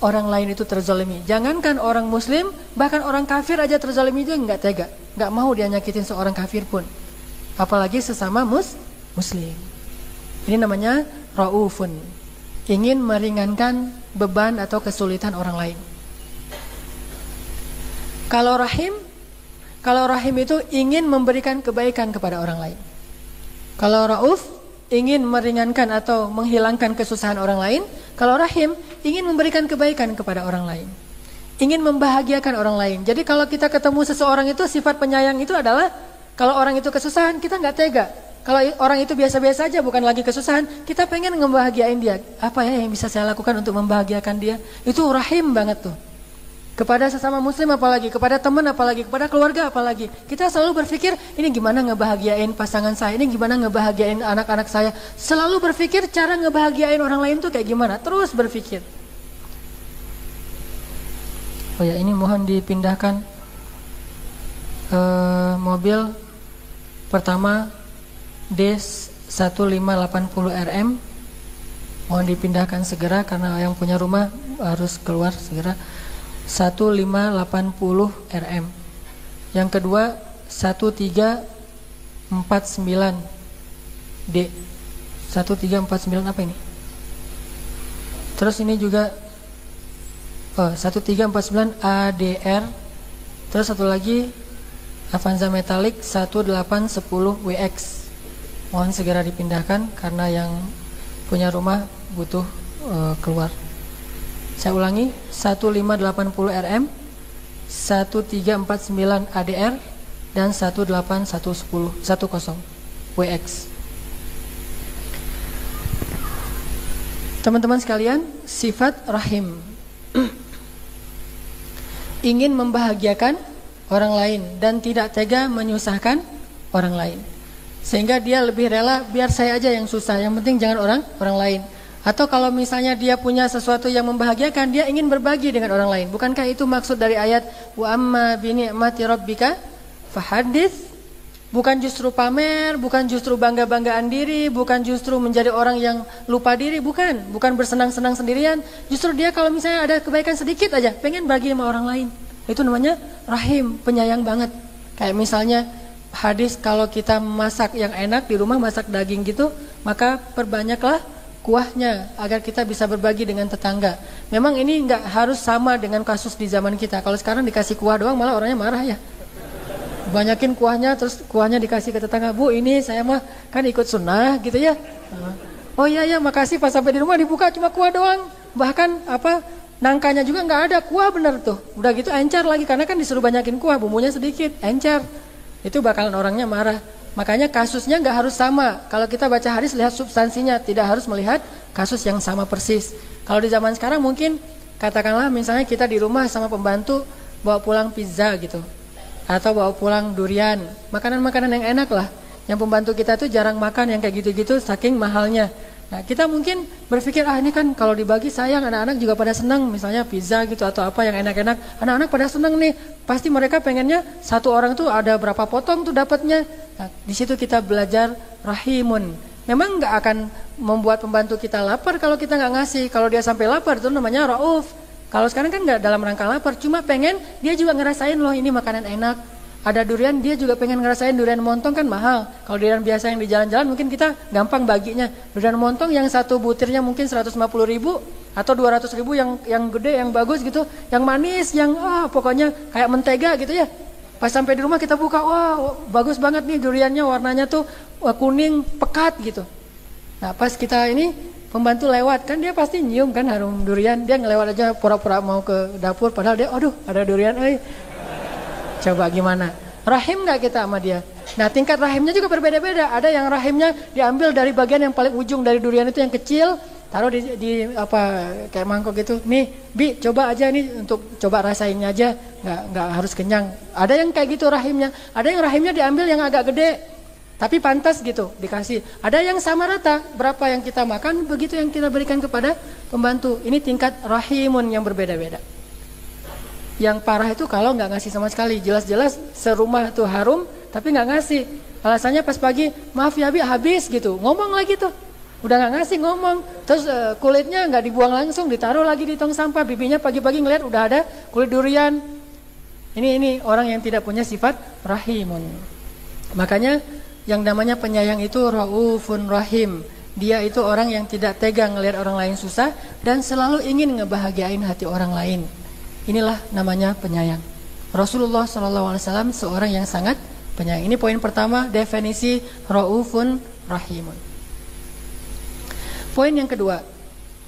orang lain itu terzalimi. Jangankan orang muslim, bahkan orang kafir aja terzalimi dia gak tega, gak mau dia nyakitin seorang kafir pun, apalagi sesama muslim. Ini namanya ra'ufun, ingin meringankan beban atau kesulitan orang lain. Kalau rahim itu ingin memberikan kebaikan kepada orang lain. Kalau rauf ingin meringankan atau menghilangkan kesusahan orang lain. Kalau rahim ingin memberikan kebaikan kepada orang lain, ingin membahagiakan orang lain. Jadi kalau kita ketemu seseorang itu, sifat penyayang itu adalah kalau orang itu kesusahan kita nggak tega. Kalau orang itu biasa-biasa aja, bukan lagi kesusahan, kita pengen ngebahagiain dia. Apa ya yang bisa saya lakukan untuk membahagiakan dia? Itu rahim banget tuh. Kepada sesama muslim apalagi, kepada teman apalagi, kepada keluarga apalagi. Kita selalu berpikir, ini gimana ngebahagiain pasangan saya, ini gimana ngebahagiain anak-anak saya. Selalu berpikir cara ngebahagiain orang lain tuh kayak gimana, terus berpikir. Oh ya, ini mohon dipindahkan mobil pertama D1580RM, mohon dipindahkan segera karena yang punya rumah harus keluar segera. 1580RM. Yang kedua 1349D. 1349 apa ini? Terus ini juga 1349 ADR Terus satu lagi Avanza Metallic 1810 WX. Mohon segera dipindahkan karena yang punya rumah butuh keluar. Saya ulangi, 1580 RM, 1349 ADR dan 18110 WX. Teman-teman sekalian, sifat rahim ingin membahagiakan orang lain dan tidak tega menyusahkan orang lain. Sehingga dia lebih rela biar saya aja yang susah, yang penting jangan orang lain. Atau kalau misalnya dia punya sesuatu yang membahagiakan, dia ingin berbagi dengan orang lain. Bukankah itu maksud dari ayat wa amma bi ni'mati rabbika fahadits? Bukan justru pamer, bukan justru bangga-banggaan diri, bukan justru menjadi orang yang lupa diri, bukan bersenang-senang sendirian. Justru dia kalau misalnya ada kebaikan sedikit aja, pengen bagi sama orang lain. Itu namanya rahim, penyayang banget. Kayak misalnya hadis kalau kita masak yang enak di rumah, masak daging gitu, maka perbanyaklah kuahnya agar kita bisa berbagi dengan tetangga. Memang ini nggak harus sama dengan kasus di zaman kita. Kalau sekarang dikasih kuah doang malah orangnya marah ya. Banyakin kuahnya, terus kuahnya dikasih ke tetangga. Bu, ini saya mah kan ikut sunnah gitu ya. Oh iya makasih, pas sampai di rumah dibuka cuma kuah doang. Bahkan nangkanya juga nggak ada, kuah bener tuh. Udah gitu encer lagi karena kan disuruh banyakin kuah, bumbunya sedikit, encer. Itu bakalan orangnya marah. Makanya kasusnya nggak harus sama. Kalau kita baca hadis lihat substansinya, tidak harus melihat kasus yang sama persis. Kalau di zaman sekarang mungkin katakanlah misalnya kita di rumah sama pembantu bawa pulang pizza gitu. Atau bawa pulang durian, makanan-makanan yang enak lah. Yang pembantu kita tuh jarang makan yang kayak gitu-gitu saking mahalnya. Nah kita mungkin berpikir ini kan kalau dibagi sayang, anak-anak juga pada senang. Misalnya pizza gitu atau apa yang enak-enak, anak-anak pada senang nih. Pasti mereka pengennya satu orang tuh ada berapa potong tuh dapatnya. Nah, di situ kita belajar rahimun. Memang nggak akan membuat pembantu kita lapar kalau kita nggak ngasih. Kalau dia sampai lapar itu namanya rauf. Kalau sekarang kan nggak dalam rangka lapar, cuma pengen dia juga ngerasain loh ini makanan enak. Ada durian, dia juga pengen ngerasain durian montong kan mahal. Kalau durian biasa yang di jalan-jalan mungkin kita gampang baginya. Durian montong yang satu butirnya mungkin 150.000 atau 200.000 yang gede, yang bagus gitu, yang manis, yang pokoknya kayak mentega gitu ya. Pas sampai di rumah kita buka, wah bagus banget nih duriannya, warnanya tuh kuning pekat gitu. Nah pas kita ini pembantu lewat kan dia pasti nyium kan harum durian, dia ngelewat aja pura-pura mau ke dapur padahal dia aduh ada durian. Coba gimana, rahim nggak kita sama dia? Nah tingkat rahimnya juga berbeda-beda. Ada yang rahimnya diambil dari bagian yang paling ujung dari durian itu yang kecil, taruh di kayak mangkok gitu. Nih Bi coba aja nih untuk coba rasainnya aja, nggak harus kenyang. Ada yang kayak gitu rahimnya. Ada yang rahimnya diambil yang agak gede tapi pantas gitu dikasih. Ada yang sama rata, berapa yang kita makan begitu yang kita berikan kepada pembantu. Ini tingkat rahimun yang berbeda-beda. Yang parah itu kalau nggak ngasih sama sekali. Jelas-jelas serumah tuh harum tapi nggak ngasih. Alasannya pas pagi, maaf ya Bi habis gitu. Ngomong lagi tuh, udah nggak ngasih ngomong. Terus kulitnya nggak dibuang langsung, ditaruh lagi di tong sampah. Bibinya pagi-pagi ngeliat udah ada kulit durian. Ini orang yang tidak punya sifat rahimun. Makanya yang namanya penyayang itu raufun rahim. Dia itu orang yang tidak tega ngelihat orang lain susah dan selalu ingin ngebahagiain hati orang lain. Inilah namanya penyayang. Rasulullah SAW seorang yang sangat penyayang. Ini poin pertama, definisi raufun rahimun. Poin yang kedua,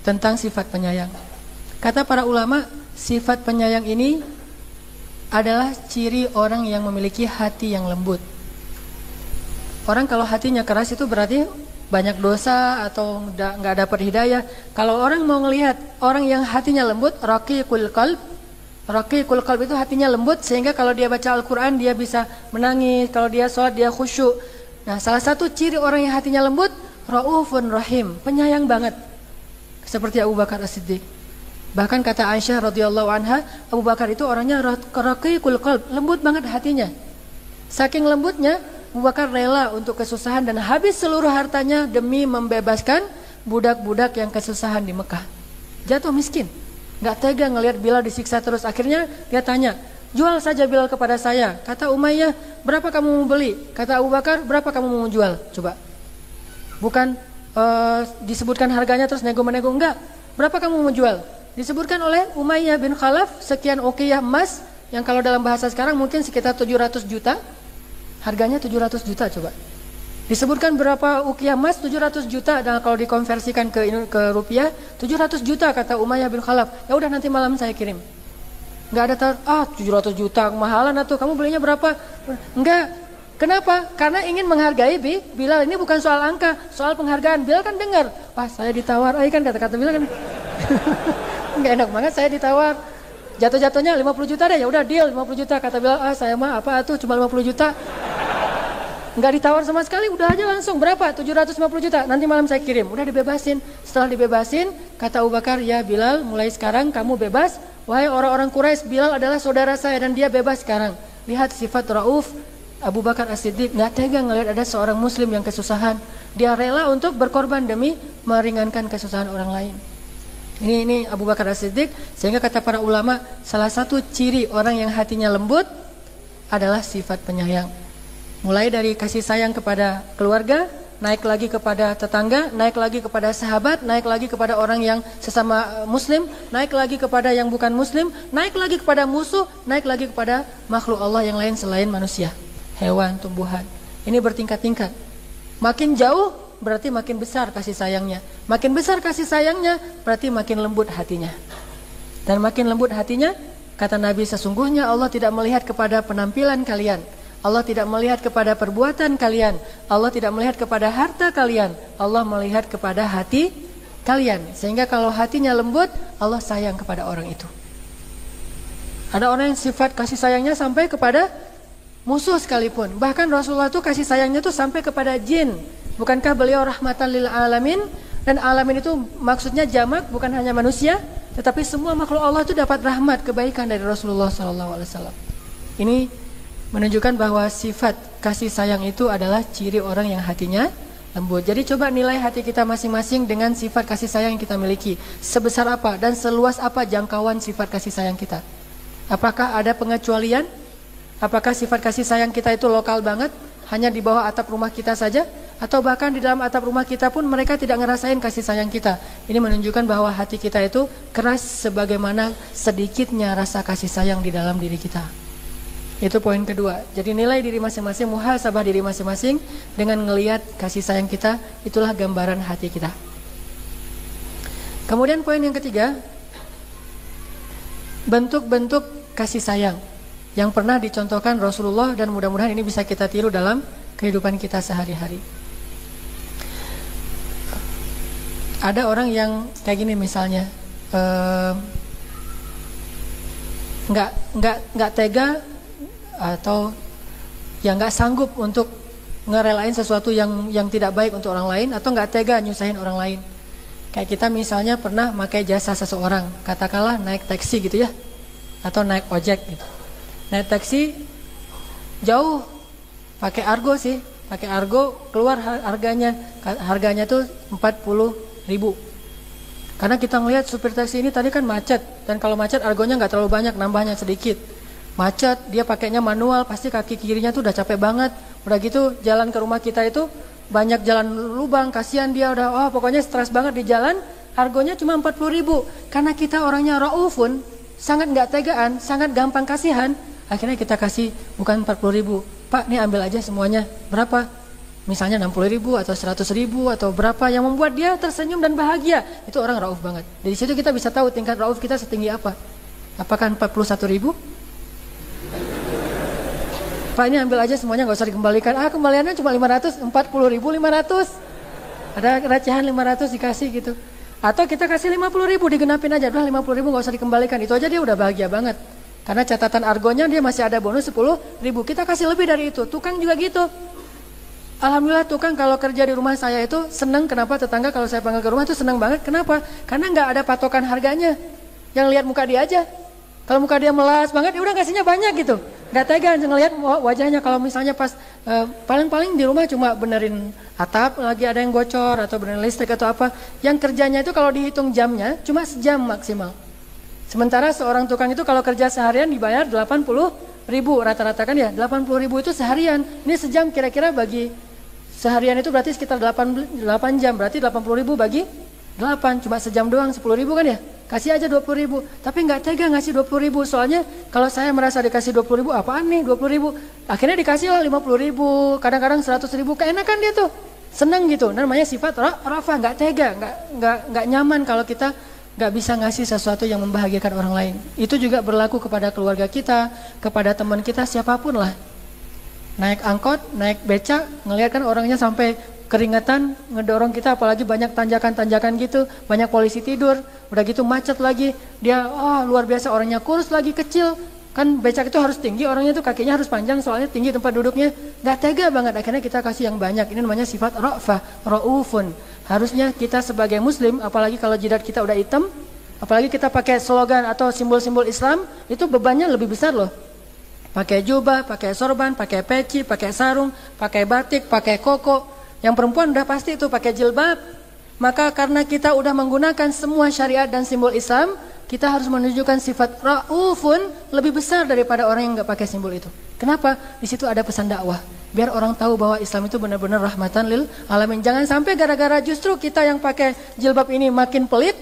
tentang sifat penyayang. Kata para ulama, sifat penyayang ini adalah ciri orang yang memiliki hati yang lembut. Orang kalau hatinya keras itu berarti banyak dosa atau nggak dapat hidayah. Kalau orang mau ngelihat orang yang hatinya lembut, raqiqul qalb. Raqiqul qalb itu hatinya lembut sehingga kalau dia baca Al-Quran dia bisa menangis. Kalau dia sholat dia khusyuk. Nah salah satu ciri orang yang hatinya lembut, raufun rahim, penyayang banget. Seperti Abu Bakar As-Siddiq. Bahkan kata Aisyah radhiyallahu anha, Abu Bakar itu orangnya raqiqul qalb, lembut banget hatinya. Saking lembutnya Abu Bakar rela untuk kesusahan dan habis seluruh hartanya demi membebaskan budak-budak yang kesusahan di Mekah. Jatuh miskin, gak tega ngelihat Bilal disiksa terus. Akhirnya dia tanya, jual saja Bilal kepada saya. Kata Umayyah, berapa kamu mau beli? Kata Abu Bakar, berapa kamu mau jual? Coba, bukan disebutkan harganya terus nego-menego, enggak. Berapa kamu mau jual? Disebutkan oleh Umayyah bin Khalaf sekian uqiyah emas yang kalau dalam bahasa sekarang mungkin sekitar 700 juta. Harganya 700 juta coba. Disebutkan berapa ukiah emas 700 juta, dan kalau dikonversikan ke rupiah 700 juta kata Umayyah bin Khalaf. Ya udah nanti malam saya kirim. Enggak ada 700 juta kemahalan atau kamu belinya berapa? Enggak. Kenapa? Karena ingin menghargai Bilal. Ini bukan soal angka, soal penghargaan. Bilal kan dengar, wah saya ditawar, kan kata-kata Bilal kan. Enggak enak banget saya ditawar. Jatuh-jatuhnya 50 juta deh, ya udah deal 50 juta kata Bilal. Saya mah apa tuh cuma 50 juta. Enggak ditawar sama sekali, udah aja langsung berapa? 750 juta. Nanti malam saya kirim. Udah dibebasin. Setelah dibebasin, kata Abu Bakar, "Ya Bilal, mulai sekarang kamu bebas. Wahai orang-orang Quraisy, Bilal adalah saudara saya dan dia bebas sekarang." Lihat sifat Rauf Abu Bakar As-Siddiq, nggak tega ngelihat ada seorang muslim yang kesusahan. Dia rela untuk berkorban demi meringankan kesusahan orang lain. Ini Abu Bakar As-Siddiq, sehingga kata para ulama, salah satu ciri orang yang hatinya lembut adalah sifat penyayang. Mulai dari kasih sayang kepada keluarga, naik lagi kepada tetangga, naik lagi kepada sahabat, naik lagi kepada orang yang sesama muslim, naik lagi kepada yang bukan muslim, naik lagi kepada musuh, naik lagi kepada makhluk Allah yang lain selain manusia. Hewan, tumbuhan. Ini bertingkat-tingkat. Makin jauh berarti makin besar kasih sayangnya. Makin besar kasih sayangnya berarti makin lembut hatinya. Dan makin lembut hatinya, kata Nabi, sesungguhnya Allah tidak melihat kepada penampilan kalian. Allah tidak melihat kepada perbuatan kalian. Allah tidak melihat kepada harta kalian. Allah melihat kepada hati kalian. Sehingga kalau hatinya lembut, Allah sayang kepada orang itu. Ada orang yang sifat kasih sayangnya sampai kepada musuh sekalipun. Bahkan Rasulullah itu kasih sayangnya itu sampai kepada jin. Bukankah beliau rahmatan lil alamin? Dan alamin itu maksudnya jamak, bukan hanya manusia, tetapi semua makhluk Allah itu dapat rahmat, kebaikan dari Rasulullah SAW. Ini menunjukkan bahwa sifat kasih sayang itu adalah ciri orang yang hatinya lembut. Jadi coba nilai hati kita masing-masing dengan sifat kasih sayang yang kita miliki. Sebesar apa dan seluas apa jangkauan sifat kasih sayang kita? Apakah ada pengecualian? Apakah sifat kasih sayang kita itu lokal banget, hanya di bawah atap rumah kita saja? Atau bahkan di dalam atap rumah kita pun mereka tidak ngerasain kasih sayang kita? Ini menunjukkan bahwa hati kita itu keras sebagaimana sedikitnya rasa kasih sayang di dalam diri kita. Itu poin kedua. Jadi nilai diri masing-masing, muhasabah diri masing-masing dengan ngelihat kasih sayang kita, itulah gambaran hati kita. Kemudian poin yang ketiga, bentuk-bentuk kasih sayang yang pernah dicontohkan Rasulullah, dan mudah-mudahan ini bisa kita tiru dalam kehidupan kita sehari-hari. Ada orang yang kayak gini misalnya, nggak tega atau yang nggak sanggup untuk ngerelain sesuatu yang tidak baik untuk orang lain, atau nggak tega nyusahin orang lain. Kayak kita misalnya pernah pakai jasa seseorang, katakanlah naik taksi gitu ya, atau naik ojek gitu. Naik taksi jauh, pakai argo sih, pakai argo keluar harganya tuh 40.000. Karena kita ngelihat supir taksi ini tadi kan macet, dan kalau macet argonya nggak terlalu banyak, nambahnya sedikit. Macet, dia pakainya manual, pasti kaki kirinya tuh udah capek banget. Udah gitu jalan ke rumah kita itu banyak jalan lubang, kasihan dia udah, pokoknya stres banget di jalan. Argonya cuma 40.000. Karena kita orangnya raufun, sangat nggak tegaan, sangat gampang kasihan. Akhirnya kita kasih bukan 40.000, Pak, nih ambil aja semuanya. Berapa? Misalnya 60.000 atau 100.000 atau berapa, yang membuat dia tersenyum dan bahagia. Itu orang rauf banget. Dari situ kita bisa tahu tingkat rauf kita setinggi apa. Apakah 41.000? Pak, ini ambil aja semuanya, nggak usah dikembalikan. Kembaliannya cuma 500, 40.500. Ada recehan 500 dikasih gitu. Atau kita kasih 50.000 digenapin aja, udah 50.000 nggak usah dikembalikan. Itu aja dia udah bahagia banget. Karena catatan argonya dia masih ada bonus 10.000. Kita kasih lebih dari itu. Tukang juga gitu. Alhamdulillah tukang kalau kerja di rumah saya itu senang. Kenapa? Tetangga kalau saya panggil ke rumah itu senang banget. Kenapa? Karena nggak ada patokan harganya. Yang lihat muka dia aja. Kalau muka dia melas banget, ya udah kasihnya banyak gitu. Nggak tega ngelihat wajahnya. Kalau misalnya pas paling-paling di rumah cuma benerin atap, lagi ada yang gocor atau benerin listrik atau apa. Yang kerjanya itu kalau dihitung jamnya cuma sejam maksimal. Sementara seorang tukang itu kalau kerja seharian dibayar 80.000 rata-rata kan ya, 80.000 itu seharian. Ini sejam kira-kira bagi seharian itu berarti sekitar 8 jam, berarti 80.000 bagi 8, cuma sejam doang 10.000 kan ya. kasih aja 20.000. Tapi nggak tega ngasih 20.000. Soalnya kalau saya merasa dikasih 20.000, apaan nih 20.000? Akhirnya dikasih lah 50.000, kadang-kadang 100.000. Keenakan dia tuh, senang gitu. Namanya sifat rafah, nggak tega, nggak nyaman kalau kita nggak bisa ngasih sesuatu yang membahagiakan orang lain. Itu juga berlaku kepada keluarga kita, kepada teman kita, siapapun lah. Naik angkot, naik beca, ngelihat kan orangnya sampai keringetan, ngedorong kita, apalagi banyak tanjakan-tanjakan gitu, banyak polisi tidur, udah gitu macet lagi, dia luar biasa, orangnya kurus lagi, kecil, kan becak itu harus tinggi, orangnya tuh kakinya harus panjang, soalnya tinggi tempat duduknya, gak tega banget, akhirnya kita kasih yang banyak. Ini namanya sifat ra'fah, ra'ufun. Harusnya kita sebagai muslim, apalagi kalau jidat kita udah hitam, apalagi kita pakai slogan atau simbol-simbol Islam, itu bebannya lebih besar loh. Pakai jubah, pakai sorban, pakai peci, pakai sarung, pakai batik, pakai koko. Yang perempuan udah pasti itu pakai jilbab. Maka karena kita udah menggunakan semua syariat dan simbol Islam, kita harus menunjukkan sifat ra'ufun lebih besar daripada orang yang nggak pakai simbol itu. Kenapa? Di situ ada pesan dakwah. Biar orang tahu bahwa Islam itu benar-benar rahmatan lil alamin. Jangan sampai gara-gara justru kita yang pakai jilbab ini makin pelit,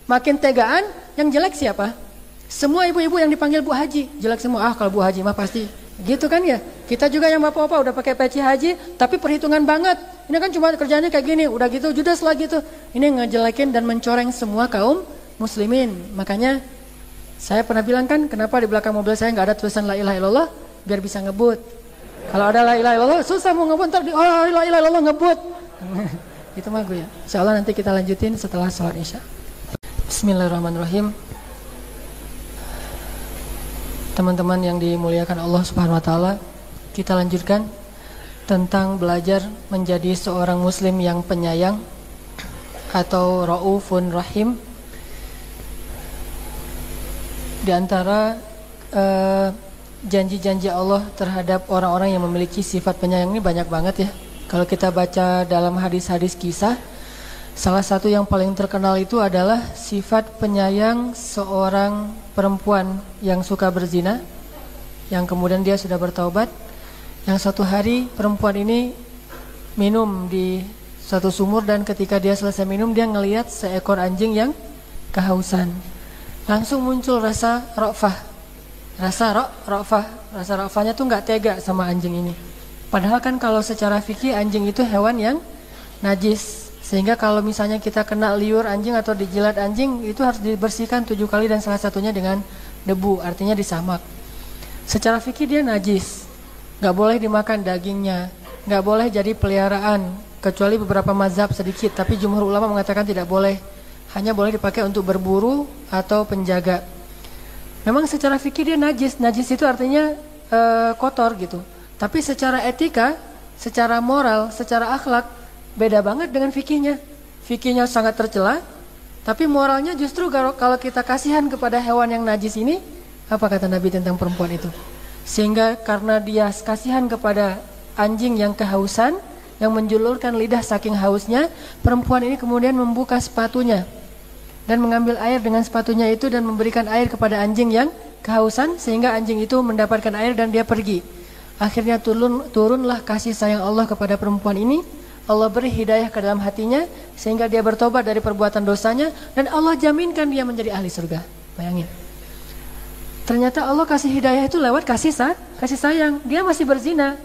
makin tegaan, yang jelek siapa? Semua ibu-ibu yang dipanggil Bu Haji, jelek semua. Kalau Bu Haji mah pasti gitu kan ya. Kita juga yang bapak-bapak udah pakai peci haji, tapi perhitungan banget. Ini kan cuma kerjanya kayak gini, udah gitu judes lah gitu. Ini ngejelekin dan mencoreng semua kaum muslimin. Makanya saya pernah bilang kan, kenapa di belakang mobil saya nggak ada tulisan la ilaha illallah, biar bisa ngebut. Kalau ada la ilaha illallah susah mau ngebut, ntar la ilaha illallah ngebut. Itu mah gue ya. Insyaallah nanti kita lanjutin setelah sholat isya. Bismillahirrahmanirrahim. Teman-teman yang dimuliakan Allah Subhanahu wa taala, kita lanjutkan tentang belajar menjadi seorang muslim yang penyayang atau raufun rahim. Di antara janji-janji Allah terhadap orang-orang yang memiliki sifat penyayang ini banyak banget ya. Kalau kita baca dalam hadis-hadis kisah, salah satu yang paling terkenal itu adalah sifat penyayang seorang perempuan yang suka berzina, yang kemudian dia sudah bertaubat. Yang suatu hari perempuan ini minum di suatu sumur, dan ketika dia selesai minum, dia ngelihat seekor anjing yang kehausan. Langsung muncul rasa ra'fah. Rasa ra'fahnya tuh nggak tega sama anjing ini. Padahal kan kalau secara fikih anjing itu hewan yang najis. Sehingga kalau misalnya kita kena liur anjing atau dijilat anjing, itu harus dibersihkan 7 kali dan salah satunya dengan debu, artinya disamak. Secara fikih dia najis, gak boleh dimakan dagingnya, gak boleh jadi peliharaan, kecuali beberapa mazhab sedikit, tapi jumhur ulama mengatakan tidak boleh, hanya boleh dipakai untuk berburu atau penjaga. Memang secara fikih dia najis itu artinya kotor gitu. Tapi secara etika, secara moral, secara akhlak, beda banget dengan fikihnya. Fikihnya sangat tercela, tapi moralnya justru kalau kita kasihan kepada hewan yang najis ini, apa kata Nabi tentang perempuan itu? Sehingga karena dia kasihan kepada anjing yang kehausan, yang menjulurkan lidah saking hausnya, perempuan ini kemudian membuka sepatunya dan mengambil air dengan sepatunya itu dan memberikan air kepada anjing yang kehausan, sehingga anjing itu mendapatkan air dan dia pergi. Akhirnya turunlah kasih sayang Allah kepada perempuan ini. Allah beri hidayah ke dalam hatinya sehingga dia bertobat dari perbuatan dosanya, dan Allah jaminkan dia menjadi ahli surga. Bayangin. Ternyata Allah kasih hidayah itu lewat kasih sayang. Dia masih berzina.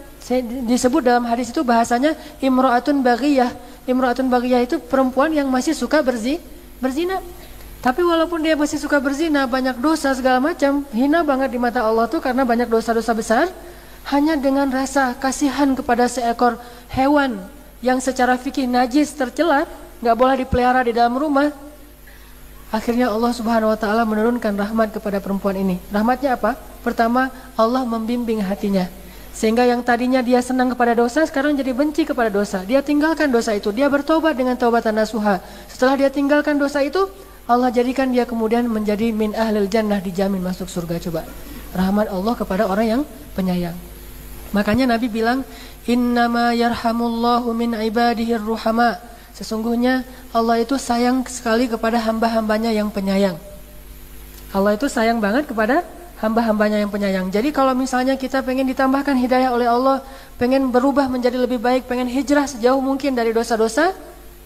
Disebut dalam hadis itu bahasanya imra'atun baghiyah. Imra'atun baghiyah itu perempuan yang masih suka berzina. Tapi walaupun dia masih suka berzina, banyak dosa segala macam, hina banget di mata Allah tuh karena banyak dosa-dosa besar, hanya dengan rasa kasihan kepada seekor hewan yang secara fikih najis, tercela, gak boleh dipelihara di dalam rumah. Akhirnya Allah Subhanahu wa taala menurunkan rahmat kepada perempuan ini. Rahmatnya apa? Pertama, Allah membimbing hatinya, sehingga yang tadinya dia senang kepada dosa, sekarang jadi benci kepada dosa. Dia tinggalkan dosa itu, dia bertobat dengan taubatan nasuha. Setelah dia tinggalkan dosa itu, Allah jadikan dia kemudian menjadi min ahlil jannah, dijamin masuk surga. Coba, rahmat Allah kepada orang yang penyayang. Makanya Nabi bilang, innama yarhamullahu min ibadihir ruhama. Sesungguhnya Allah itu sayang sekali kepada hamba-hambanya yang penyayang. Allah itu sayang banget kepada hamba-hambanya yang penyayang. Jadi kalau misalnya kita pengen ditambahkan hidayah oleh Allah, pengen berubah menjadi lebih baik, pengen hijrah sejauh mungkin dari dosa-dosa,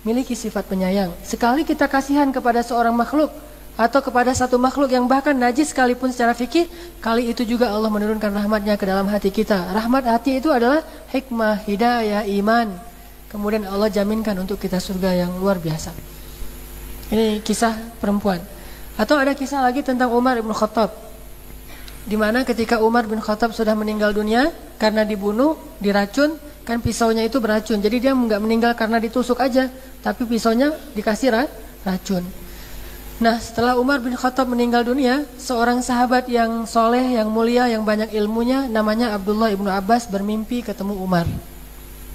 miliki sifat penyayang. Sekali kita kasihan kepada seorang makhluk, atau kepada satu makhluk yang bahkan najis sekalipun secara fikih, kali itu juga Allah menurunkan rahmatnya ke dalam hati kita. Rahmat hati itu adalah hikmah, hidayah, iman. Kemudian Allah jaminkan untuk kita surga yang luar biasa. Ini kisah perempuan. Atau ada kisah lagi tentang Umar bin Khattab, di mana ketika Umar bin Khattab sudah meninggal dunia karena dibunuh, diracun, kan pisaunya itu beracun. Jadi dia nggak meninggal karena ditusuk aja, tapi pisaunya dikasih racun. Nah, setelah Umar bin Khattab meninggal dunia, seorang sahabat yang soleh, yang mulia, yang banyak ilmunya, namanya Abdullah ibnu Abbas bermimpi ketemu Umar.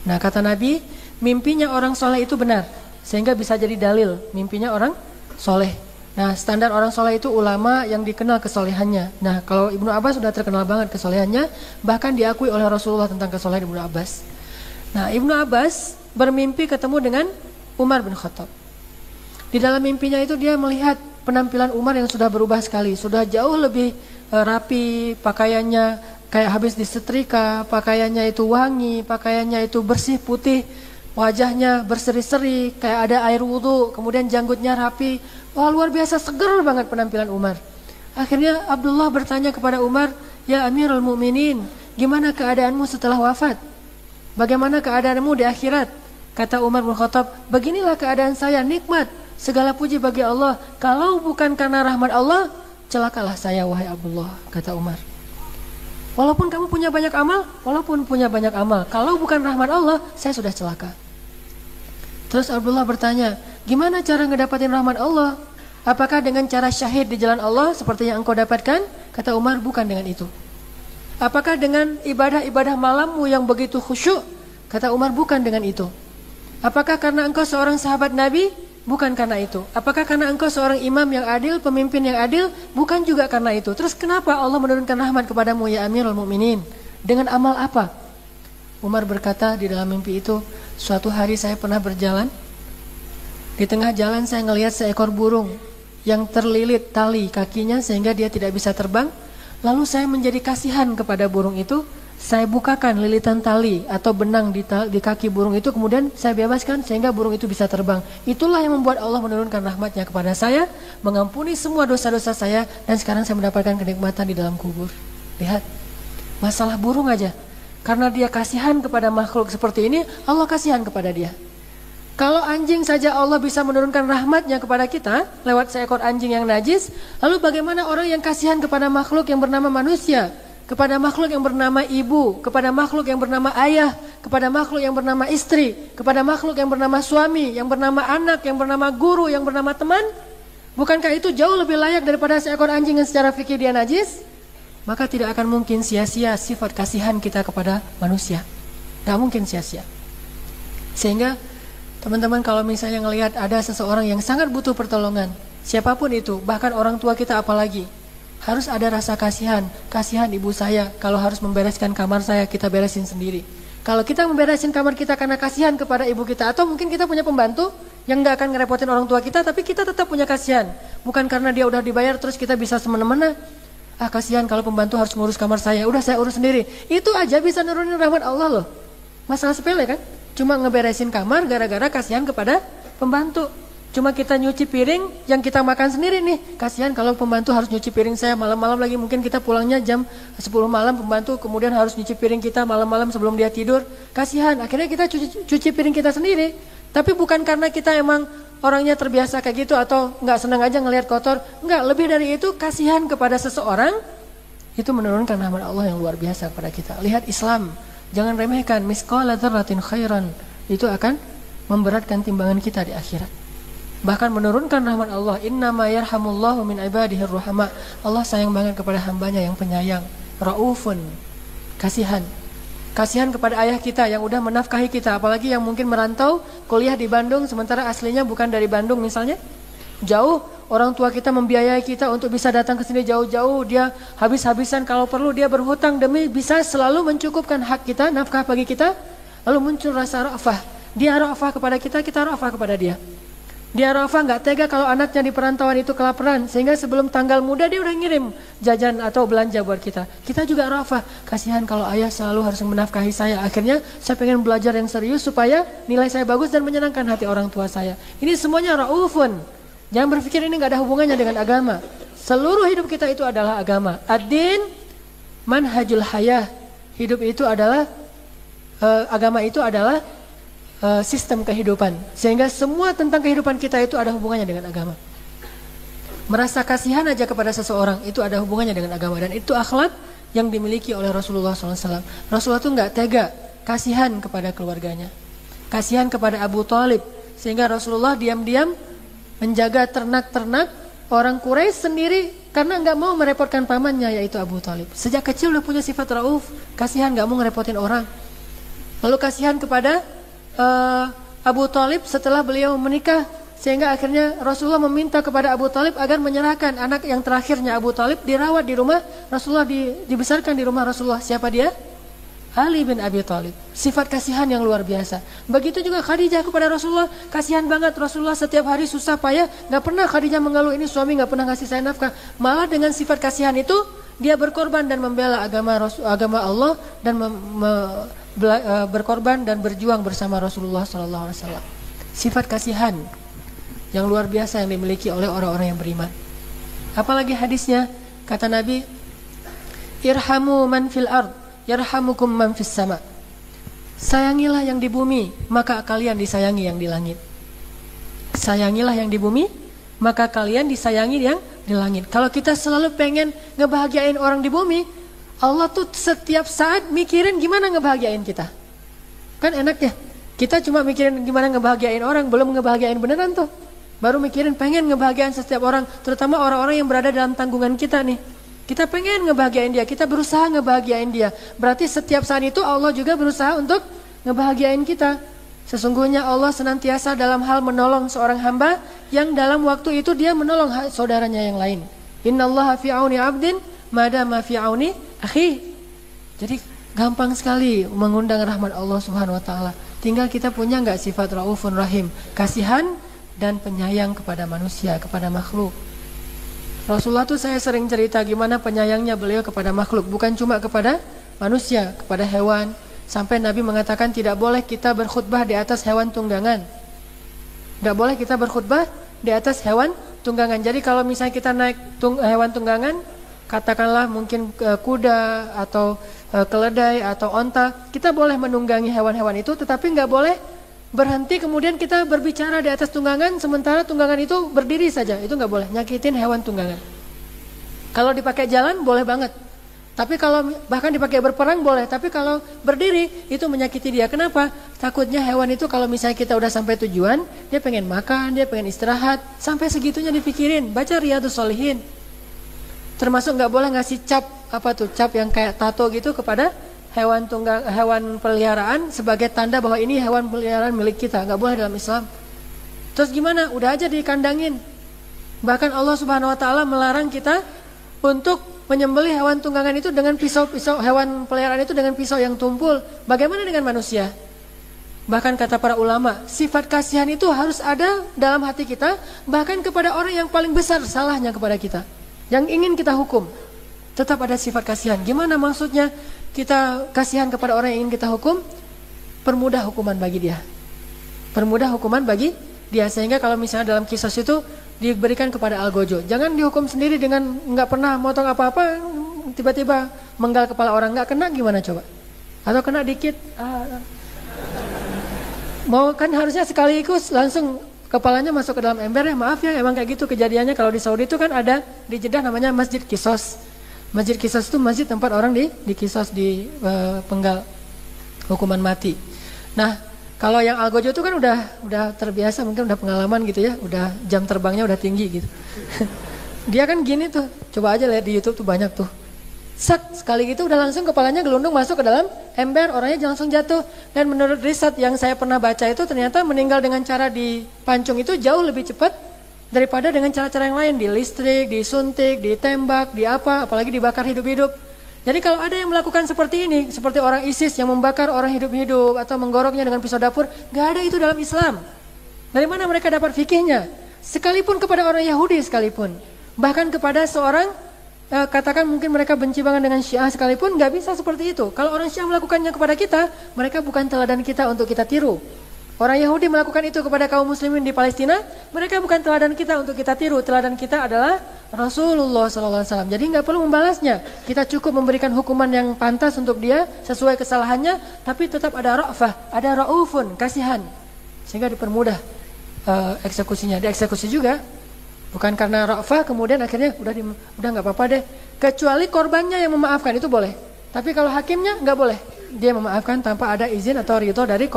Nah, kata Nabi, mimpinya orang soleh itu benar, sehingga bisa jadi dalil mimpinya orang soleh. Nah, standar orang soleh itu ulama yang dikenal kesolehannya. Nah, kalau Ibnu Abbas sudah terkenal banget kesolehannya, bahkan diakui oleh Rasulullah tentang kesolehan Ibnu Abbas. Nah, Ibnu Abbas bermimpi ketemu dengan Umar bin Khattab. Di dalam mimpinya itu dia melihat penampilan Umar yang sudah berubah sekali, sudah jauh lebih rapi, pakaiannya kayak habis disetrika, pakaiannya itu wangi, pakaiannya itu bersih putih, wajahnya berseri-seri kayak ada air wudhu, kemudian janggutnya rapi. Wah, luar biasa, seger banget penampilan Umar. Akhirnya Abdullah bertanya kepada Umar, "Ya Amirul Mukminin, gimana keadaanmu setelah wafat? Bagaimana keadaanmu di akhirat?" Kata Umar bin Khattab, "Beginilah keadaan saya, nikmat. Segala puji bagi Allah. Kalau bukan karena rahmat Allah, celakalah saya wahai Abdullah," kata Umar. Walaupun kamu punya banyak amal, kalau bukan rahmat Allah, saya sudah celaka. Terus Abdullah bertanya, "Gimana cara ngedapatin rahmat Allah? Apakah dengan cara syahid di jalan Allah seperti yang engkau dapatkan?" Kata Umar, "Bukan dengan itu." "Apakah dengan ibadah-ibadah malammu yang begitu khusyuk?" Kata Umar, "Bukan dengan itu." "Apakah karena engkau seorang sahabat Nabi?" Bukan karena itu. "Apakah karena engkau seorang imam yang adil, pemimpin yang adil?" Bukan juga karena itu. "Terus kenapa Allah menurunkan rahmat kepadamu ya Amirul Mukminin? Dengan amal apa?" Umar berkata di dalam mimpi itu, "Suatu hari saya pernah berjalan. Di tengah jalan saya ngelihat seekor burung yang terlilit tali kakinya sehingga dia tidak bisa terbang. Lalu saya menjadi kasihan kepada burung itu. Saya bukakan lilitan tali atau benang di kaki burung itu, kemudian saya bebaskan sehingga burung itu bisa terbang. Itulah yang membuat Allah menurunkan rahmatnya kepada saya, mengampuni semua dosa-dosa saya, dan sekarang saya mendapatkan kenikmatan di dalam kubur." Lihat, masalah burung aja, karena dia kasihan kepada makhluk seperti ini, Allah kasihan kepada dia. Kalau anjing saja Allah bisa menurunkan rahmatnya kepada kita lewat seekor anjing yang najis, lalu bagaimana orang yang kasihan kepada makhluk yang bernama manusia, kepada makhluk yang bernama ibu, kepada makhluk yang bernama ayah, kepada makhluk yang bernama istri, kepada makhluk yang bernama suami, yang bernama anak, yang bernama guru, yang bernama teman? Bukankah itu jauh lebih layak daripada seekor anjing yang secara fikih dia najis? Maka tidak akan mungkin sia-sia sifat kasihan kita kepada manusia. Gak mungkin sia-sia. Sehingga teman-teman, kalau misalnya ngelihat ada seseorang yang sangat butuh pertolongan, siapapun itu, bahkan orang tua kita apalagi, harus ada rasa kasihan. Kasihan ibu saya, kalau harus membereskan kamar saya, kita beresin sendiri. Kalau kita memberesin kamar kita karena kasihan kepada ibu kita, atau mungkin kita punya pembantu yang gak akan ngerepotin orang tua kita, tapi kita tetap punya kasihan. Bukan karena dia udah dibayar terus kita bisa semena-mena. "Ah, kasihan kalau pembantu harus ngurus kamar saya, udah saya urus sendiri." Itu aja bisa nurunin rahmat Allah loh. Masalah sepele kan? Cuma ngeberesin kamar gara-gara kasihan kepada pembantu. Cuma kita nyuci piring yang kita makan sendiri nih. Kasihan kalau pembantu harus nyuci piring saya malam-malam lagi. Mungkin kita pulangnya jam 10 malam, pembantu kemudian harus nyuci piring kita malam-malam sebelum dia tidur. Kasihan, akhirnya kita cuci piring kita sendiri. Tapi bukan karena kita emang orangnya terbiasa kayak gitu atau nggak senang aja ngelihat kotor. Nggak, lebih dari itu, kasihan kepada seseorang itu menurunkan rahmat Allah yang luar biasa kepada kita. Lihat Islam, jangan remehkan. Misqala dzarratin khairan, itu akan memberatkan timbangan kita di akhirat. Bahkan menurunkan rahmat Allah. Innama yarhamullahu min ibadihir ruhama. Allah sayang banget kepada hambanya yang penyayang. Raufun, kasihan. Kasihan kepada ayah kita yang udah menafkahi kita, apalagi yang mungkin merantau kuliah di Bandung sementara aslinya bukan dari Bandung misalnya. Jauh, orang tua kita membiayai kita untuk bisa datang ke sini jauh-jauh, dia habis-habisan, kalau perlu dia berhutang demi bisa selalu mencukupkan hak kita, nafkah bagi kita. Lalu muncul rasa ra'fah. Dia ra'fah kepada kita, kita ra'fah kepada dia. Dia ra'fah nggak tega kalau anaknya di perantauan itu kelaparan, sehingga sebelum tanggal muda dia udah ngirim jajan atau belanja buat kita. Kita juga ra'fah, kasihan kalau ayah selalu harus menafkahi saya. Akhirnya saya pengen belajar yang serius supaya nilai saya bagus dan menyenangkan hati orang tua saya. Ini semuanya ra'ufun. Jangan berpikir ini nggak ada hubungannya dengan agama. Seluruh hidup kita itu adalah agama. Ad-din manhajul hayah. Hidup itu adalah agama itu adalah sistem kehidupan. Sehingga semua tentang kehidupan kita itu ada hubungannya dengan agama. Merasa kasihan aja kepada seseorang itu ada hubungannya dengan agama, dan itu akhlak yang dimiliki oleh Rasulullah SAW. Rasulullah itu nggak tega kasihan kepada keluarganya, kasihan kepada Abu Thalib, sehingga Rasulullah diam-diam menjaga ternak-ternak orang Quraisy sendiri karena nggak mau merepotkan pamannya yaitu Abu Thalib. Sejak kecil udah punya sifat rauf, kasihan, nggak mau ngerepotin orang. Lalu kasihan kepada Abu Thalib setelah beliau menikah, sehingga akhirnya Rasulullah meminta kepada Abu Thalib agar menyerahkan anak yang terakhirnya Abu Thalib dirawat di rumah Rasulullah, dibesarkan di rumah Rasulullah. Siapa dia? Ali bin Abi Thalib. Sifat kasihan yang luar biasa. Begitu juga Khadijah kepada Rasulullah, kasihan banget. Rasulullah setiap hari susah payah, nggak pernah Khadijah mengeluh ini suami nggak pernah ngasih saya nafkah. Malah dengan sifat kasihan itu dia berkorban dan membela agama Allah dan berkorban dan berjuang bersama Rasulullah SAW. Sifat kasihan yang luar biasa yang dimiliki oleh orang-orang yang beriman. Apalagi hadisnya, kata Nabi, irhamu man fil ard yarhamukum man fis sama. Sayangilah yang di bumi, maka kalian disayangi yang di langit. Sayangilah yang di bumi, maka kalian disayangi yang di langit. Kalau kita selalu pengen ngebahagiain orang di bumi, Allah tuh setiap saat mikirin gimana ngebahagiain kita. Kan enak ya, kita cuma mikirin gimana ngebahagiain orang, belum ngebahagiain beneran tuh. Baru mikirin pengen ngebahagiain setiap orang, terutama orang-orang yang berada dalam tanggungan kita nih. Kita pengen ngebahagiain dia, kita berusaha ngebahagiain dia. Berarti setiap saat itu Allah juga berusaha untuk ngebahagiain kita. Sesungguhnya Allah senantiasa dalam hal menolong seorang hamba yang dalam waktu itu dia menolong saudaranya yang lain. Innallaha fi auni 'abdin madama fi auni akhi. Jadi gampang sekali mengundang rahmat Allah Subhanahu wa taala. Tinggal kita punya enggak sifat Raufun Rahim, kasihan dan penyayang kepada manusia, kepada makhluk. Rasulullah tuh saya sering cerita gimana penyayangnya beliau kepada makhluk, bukan cuma kepada manusia, kepada hewan. Sampai Nabi mengatakan tidak boleh kita berkhutbah di atas hewan tunggangan. Tidak boleh kita berkhutbah di atas hewan tunggangan. Jadi kalau misalnya kita naik hewan tunggangan, katakanlah mungkin kuda atau keledai atau onta, kita boleh menunggangi hewan-hewan itu, tetapi nggak boleh berhenti kemudian kita berbicara di atas tunggangan sementara tunggangan itu berdiri saja. Itu nggak boleh, nyakitin hewan tunggangan. Kalau dipakai jalan boleh banget, tapi kalau bahkan dipakai berperang boleh, tapi kalau berdiri itu menyakiti dia. Kenapa? Takutnya hewan itu kalau misalnya kita udah sampai tujuan, dia pengen makan, dia pengen istirahat, sampai segitunya dipikirin. Baca Riyadhus Shalihin. Termasuk nggak boleh ngasih cap, apa tuh, cap yang kayak tato gitu kepada hewan peliharaan sebagai tanda bahwa ini hewan peliharaan milik kita. Nggak boleh dalam Islam. Terus gimana? Udah aja dikandangin. Bahkan Allah Subhanahu wa taala melarang kita untuk menyembelih hewan tunggangan itu dengan pisau-pisau, hewan peliharaan itu dengan pisau yang tumpul. Bagaimana dengan manusia? Bahkan kata para ulama, sifat kasihan itu harus ada dalam hati kita, bahkan kepada orang yang paling besar salahnya kepada kita, yang ingin kita hukum, tetap ada sifat kasihan. Gimana maksudnya kita kasihan kepada orang yang ingin kita hukum? Permudah hukuman bagi dia. Permudah hukuman bagi dia, sehingga kalau misalnya dalam kisah itu diberikan kepada algojo. Jangan dihukum sendiri dengan nggak pernah motong apa-apa, tiba-tiba menggal kepala orang, nggak kena gimana coba? Atau kena dikit? Mau kan harusnya sekaligus langsung kepalanya masuk ke dalam ember ya. Maaf ya, emang kayak gitu kejadiannya. Kalau di Saudi itu kan ada di Jeddah namanya Masjid Qisas. Masjid Qisas itu masjid tempat orang di Qisas, di penggal hukuman mati. Nah, kalau yang algojo itu kan udah terbiasa, mungkin udah pengalaman gitu ya, udah jam terbangnya udah tinggi gitu. Dia kan gini tuh, coba aja lihat di YouTube tuh banyak tuh. Sekali gitu udah langsung kepalanya gelundung masuk ke dalam ember, orangnya langsung jatuh. Dan menurut riset yang saya pernah baca itu ternyata meninggal dengan cara dipancung itu jauh lebih cepat daripada dengan cara-cara yang lain, di listrik, disuntik, ditembak, di apa, apalagi dibakar hidup-hidup. Jadi kalau ada yang melakukan seperti ini, seperti orang ISIS yang membakar orang hidup-hidup atau menggoroknya dengan pisau dapur, gak ada itu dalam Islam. Dari mana mereka dapat fikihnya? Sekalipun kepada orang Yahudi sekalipun, bahkan kepada seorang katakan mungkin mereka benci banget dengan Syiah sekalipun, gak bisa seperti itu. Kalau orang Syiah melakukannya kepada kita, mereka bukan teladan kita untuk kita tiru. Orang Yahudi melakukan itu kepada kaum muslimin di Palestina, mereka bukan teladan kita untuk kita tiru. Teladan kita adalah Rasulullah SAW. Jadi nggak perlu membalasnya. Kita cukup memberikan hukuman yang pantas untuk dia sesuai kesalahannya, tapi tetap ada ra'fah, ada ra'ufun, kasihan, sehingga dipermudah eksekusinya. Dieksekusi juga bukan karena ra'fah kemudian akhirnya udah nggak apa-apa deh. Kecuali korbannya yang memaafkan itu boleh. Tapi kalau hakimnya nggak boleh. Dia memaafkan tanpa ada izin atau ridho dari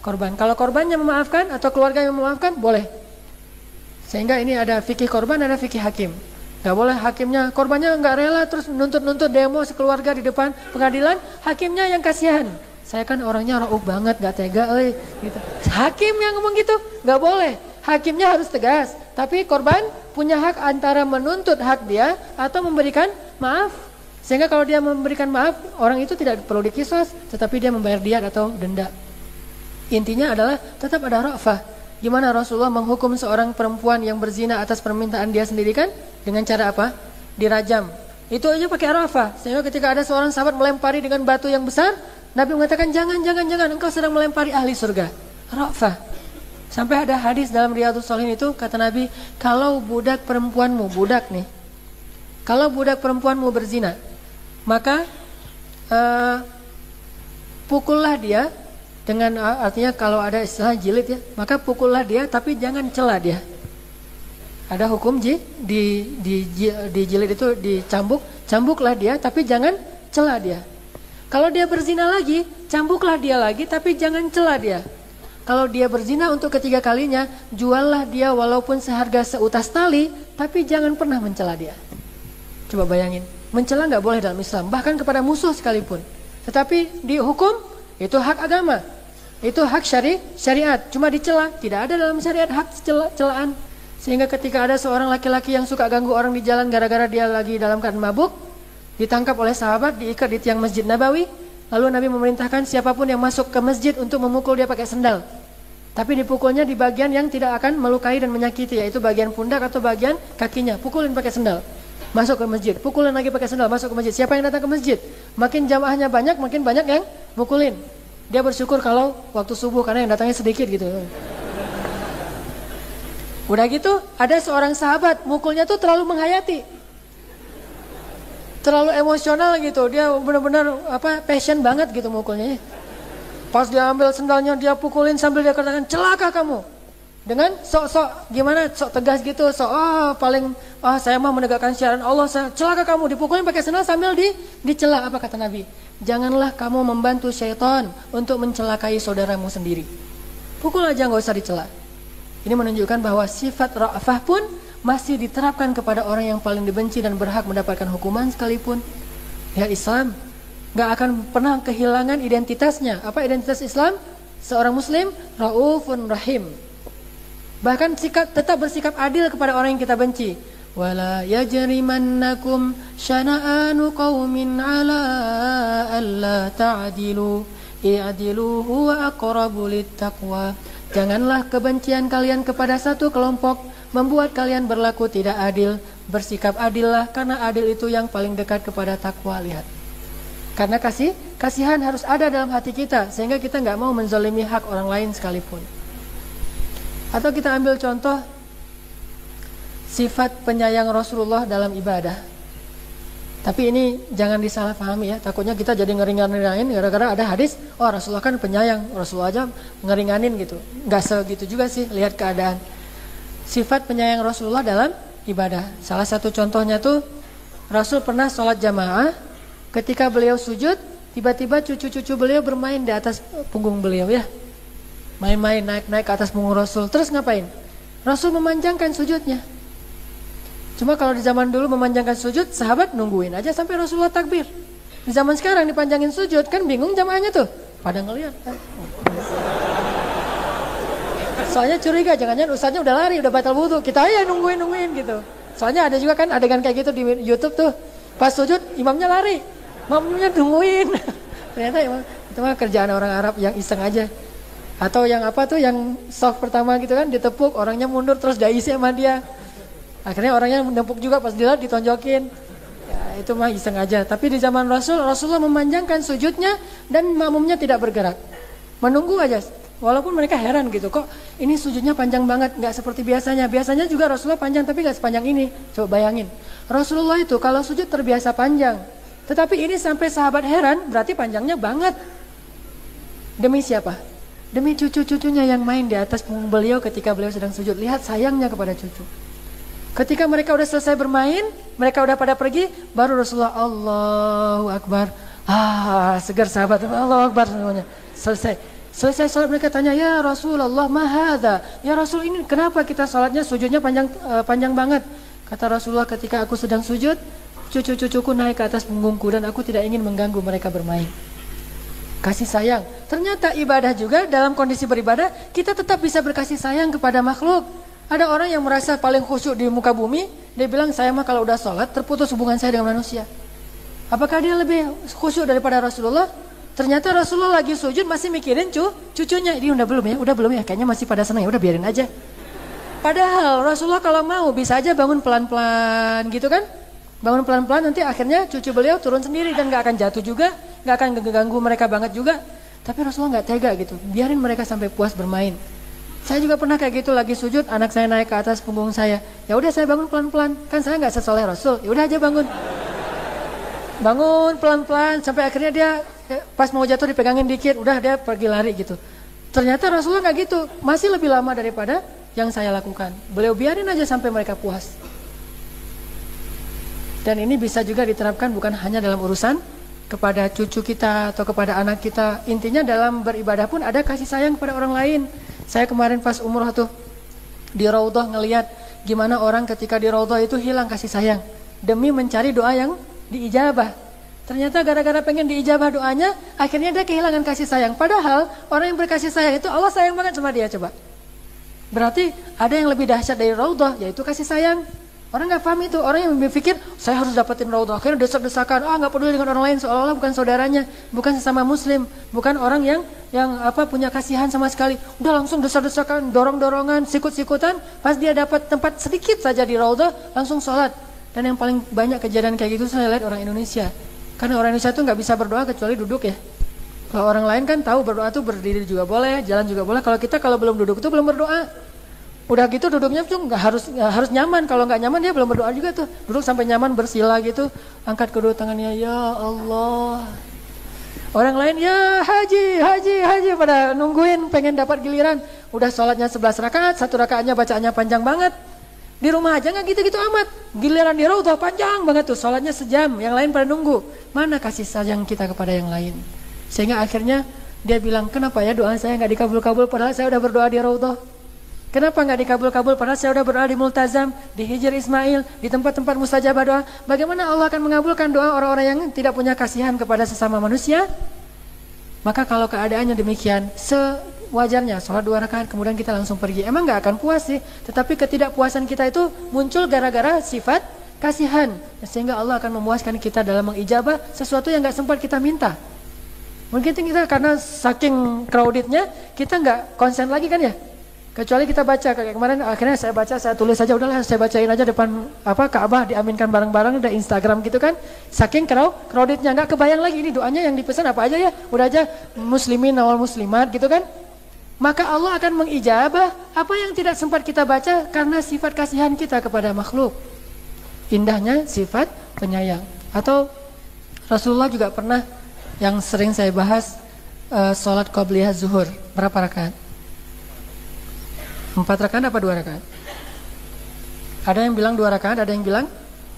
korban. Kalau korbannya memaafkan atau keluarga yang memaafkan, boleh. Sehingga ini ada fikih korban, ada fikih hakim. Gak boleh hakimnya, korbannya gak rela terus nuntut demo sekeluarga di depan pengadilan, hakimnya yang kasihan. Saya kan orangnya rauf banget, gak tega, gitu. Hakim yang ngomong gitu, gak boleh. Hakimnya harus tegas, tapi korban punya hak antara menuntut hak dia atau memberikan maaf. Sehingga kalau dia memberikan maaf, orang itu tidak perlu dikisos, tetapi dia membayar diat atau denda. Intinya adalah tetap ada ra'fah. Gimana Rasulullah menghukum seorang perempuan yang berzina atas permintaan dia sendiri kan? Dengan cara apa? Dirajam. Itu aja pakai ra'fah. Sehingga ketika ada seorang sahabat melempari dengan batu yang besar, Nabi mengatakan jangan, engkau sedang melempari ahli surga. Ra'fah. Sampai ada hadis dalam Riyadhus Shalihin itu, kata Nabi, kalau budak perempuanmu berzina, maka pukullah dia. Dengan artinya kalau ada istilah jilid ya, maka pukullah dia tapi jangan cela dia. Ada hukum di jilid itu cambuklah dia tapi jangan cela dia. Kalau dia berzina lagi, cambuklah dia lagi tapi jangan cela dia. Kalau dia berzina untuk ketiga kalinya, juallah dia walaupun seharga seutas tali, tapi jangan pernah mencela dia. Coba bayangin, mencela nggak boleh dalam Islam, bahkan kepada musuh sekalipun. Tetapi dihukum itu hak agama. Itu hak syariat, cuma dicela, tidak ada dalam syariat hak celaan. Sehingga ketika ada seorang laki-laki yang suka ganggu orang di jalan gara-gara dia lagi dalam keadaan mabuk, ditangkap oleh sahabat, diikat di tiang Masjid Nabawi, lalu Nabi memerintahkan siapapun yang masuk ke masjid untuk memukul dia pakai sendal. Tapi dipukulnya di bagian yang tidak akan melukai dan menyakiti, yaitu bagian pundak atau bagian kakinya, pukulin pakai sendal. Masuk ke masjid, pukulin lagi pakai sendal, masuk ke masjid. Siapa yang datang ke masjid? Makin jamaahnya banyak, makin banyak yang mukulin. Dia bersyukur kalau waktu subuh karena yang datangnya sedikit gitu. Udah gitu, ada seorang sahabat mukulnya tuh terlalu menghayati. Terlalu emosional gitu. Dia benar-benar passion banget gitu mukulnya. Pas dia ambil sendalnya dia pukulin sambil dia katakan, "Celaka kamu." Dengan sok tegas gitu, saya mah menegakkan syariat Allah, celaka kamu, dipukulin pakai sendal sambil dicela. Apa kata Nabi? Janganlah kamu membantu syaitan untuk mencelakai saudaramu sendiri. Pukul aja, nggak usah dicela. Ini menunjukkan bahwa sifat ra'fah pun masih diterapkan kepada orang yang paling dibenci dan berhak mendapatkan hukuman sekalipun. Ya, Islam nggak akan pernah kehilangan identitasnya. Apa identitas Islam? Seorang Muslim Raufun Rahim. Bahkan tetap bersikap adil kepada orang yang kita benci. Wala yajrimannakum syana'anu qaumin ala alla ta'dilu i'dilu huwa aqrabu littaqwa. Janganlah kebencian kalian kepada satu kelompok membuat kalian berlaku tidak adil. Bersikap adillah, karena adil itu yang paling dekat kepada takwa. Lihat, karena kasihan harus ada dalam hati kita, sehingga kita nggak mau menzalimi hak orang lain sekalipun. Atau kita ambil contoh sifat penyayang Rasulullah dalam ibadah. Tapi ini jangan disalahpahami ya, takutnya kita jadi ngeringanin gara-gara ada hadis, oh Rasulullah kan penyayang, Rasulullah aja ngeringanin gitu. Nggak segitu juga sih, lihat keadaan. Sifat penyayang Rasulullah dalam ibadah. Salah satu contohnya tuh, Rasul pernah sholat jamaah, ketika beliau sujud, tiba-tiba cucu-cucu beliau bermain di atas punggung beliau ya. Main-main, naik ke atas punggung Rasul. Terus ngapain? Rasul memanjangkan sujudnya. Cuma kalau di zaman dulu memanjangkan sujud, sahabat nungguin aja sampai Rasulullah takbir. Di zaman sekarang dipanjangin sujud, kan bingung jamaahnya tuh. Pada ngeliat. Soalnya curiga, jangan-jangan ustadznya udah lari, udah batal wudu. Kita aja nungguin gitu. Soalnya ada juga kan adegan kayak gitu di YouTube tuh. Pas sujud, imamnya lari. Imamnya nungguin. Ternyata itu mah kerjaan orang Arab yang iseng aja. Atau yang yang soft pertama gitu kan, ditepuk, orangnya mundur terus gak isi sama dia. Akhirnya orangnya menepuk juga, pas dilihat ditonjokin. Ya itu mah iseng aja. Tapi di zaman Rasulullah memanjangkan sujudnya dan makmumnya tidak bergerak. Menunggu aja. Walaupun mereka heran gitu, kok ini sujudnya panjang banget, nggak seperti biasanya. Biasanya juga Rasulullah panjang tapi nggak sepanjang ini. Coba bayangin, Rasulullah itu kalau sujud terbiasa panjang. Tetapi ini sampai sahabat heran, berarti panjangnya banget. Demi siapa? Demi cucu-cucunya yang main di atas punggung beliau ketika beliau sedang sujud. Lihat sayangnya kepada cucu. Ketika mereka udah selesai bermain, mereka udah pada pergi, baru Rasulullah Allahu Akbar. Segar sahabat, Allahu Akbar semuanya. Selesai sholat mereka tanya, ya Rasulullah mahadha. Ya Rasul, ini kenapa kita sholatnya sujudnya panjang banget? Kata Rasulullah, ketika aku sedang sujud, cucu-cucuku naik ke atas punggungku dan aku tidak ingin mengganggu mereka bermain. Kasih sayang. Ternyata ibadah juga, dalam kondisi beribadah kita tetap bisa berkasih sayang kepada makhluk. Ada orang yang merasa paling khusyuk di muka bumi, dia bilang, saya mah kalau udah sholat terputus hubungan saya dengan manusia. Apakah dia lebih khusyuk daripada Rasulullah? Ternyata Rasulullah lagi sujud masih mikirin cucunya. Ini udah belum ya, kayaknya masih pada senang, ya udah biarin aja. Padahal Rasulullah kalau mau bisa aja bangun pelan-pelan gitu kan. Bangun pelan-pelan, nanti akhirnya cucu beliau turun sendiri dan gak akan jatuh juga, gak akan ganggu mereka banget juga. Tapi Rasulullah gak tega gitu, biarin mereka sampai puas bermain. Saya juga pernah kayak gitu, lagi sujud, anak saya naik ke atas punggung saya. Ya udah saya bangun pelan-pelan, kan saya gak sesoleh Rasul, ya udah aja bangun. Bangun pelan-pelan sampai akhirnya dia pas mau jatuh dipegangin dikit, udah dia pergi lari gitu. Ternyata Rasulullah nggak gitu, masih lebih lama daripada yang saya lakukan. Beliau biarin aja sampai mereka puas. Dan ini bisa juga diterapkan bukan hanya dalam urusan kepada cucu kita atau kepada anak kita. Intinya dalam beribadah pun ada kasih sayang kepada orang lain. Saya kemarin pas umroh tuh di Raudhah ngelihat gimana orang ketika di Raudhah itu hilang kasih sayang demi mencari doa yang diijabah. Ternyata gara-gara pengen diijabah doanya, akhirnya dia kehilangan kasih sayang. Padahal orang yang berkasih sayang itu Allah sayang banget sama dia, coba. Berarti ada yang lebih dahsyat dari Raudhah, yaitu kasih sayang. Orang nggak paham itu, orang yang berpikir saya harus dapetin Raudhah, akhirnya desak-desakan, nggak peduli dengan orang lain, seolah-olah bukan saudaranya, bukan sesama Muslim, bukan orang yang punya kasihan sama sekali. Udah langsung desak-desakan, dorong-dorongan, sikut-sikutan, pas dia dapat tempat sedikit saja di Raudhah, langsung sholat. Dan yang paling banyak kejadian kayak gitu saya lihat orang Indonesia. Karena orang Indonesia tuh nggak bisa berdoa kecuali duduk ya. Kalau orang lain kan tahu berdoa tuh berdiri juga boleh, jalan juga boleh. Kalau kita kalau belum duduk tuh belum berdoa. Udah gitu duduknya tuh nggak harus nyaman. Kalau nggak nyaman dia belum berdoa juga tuh. Duduk sampai nyaman bersila gitu, angkat kedua tangannya, ya Allah. Orang lain ya haji pada nungguin pengen dapat giliran. Udah sholatnya 11 rakaat, 1 rakaatnya bacaannya panjang banget. Di rumah aja nggak gitu-gitu amat. Giliran di Raudhah panjang banget tuh, sholatnya sejam, yang lain pada nunggu. Mana kasih sayang kita kepada yang lain? Sehingga akhirnya dia bilang, kenapa ya doa saya nggak dikabul-kabul padahal saya udah berdoa di Raudhah? Kenapa nggak dikabul-kabul padahal saya udah berdoa di Multazam, di Hijr Ismail, di tempat-tempat mustajabah doa? Bagaimana Allah akan mengabulkan doa orang-orang yang tidak punya kasihan kepada sesama manusia? Maka kalau keadaannya demikian, sewajarnya sholat 2 rakaat kemudian kita langsung pergi. Emang gak akan puas sih, tetapi ketidakpuasan kita itu muncul gara-gara sifat kasihan, sehingga Allah akan memuaskan kita dalam mengijabah sesuatu yang gak sempat kita minta. Mungkin kita karena saking crowdednya kita gak konsen lagi kan ya. Kecuali kita baca, kayak kemarin akhirnya saya baca, saya tulis saja, udahlah saya bacain aja depan Ka'bah, diaminkan bareng-bareng, ada Instagram gitu kan. Saking crowdednya, nggak kebayang lagi ini doanya yang dipesan apa aja ya, udah aja muslimin awal muslimat gitu kan. Maka Allah akan mengijabah apa yang tidak sempat kita baca karena sifat kasihan kita kepada makhluk. Indahnya sifat penyayang. Atau Rasulullah juga pernah, yang sering saya bahas, sholat qobliyah zuhur, berapa rakaat? 4 rakaat apa 2 rakaat? Ada yang bilang 2 rakaat, ada yang bilang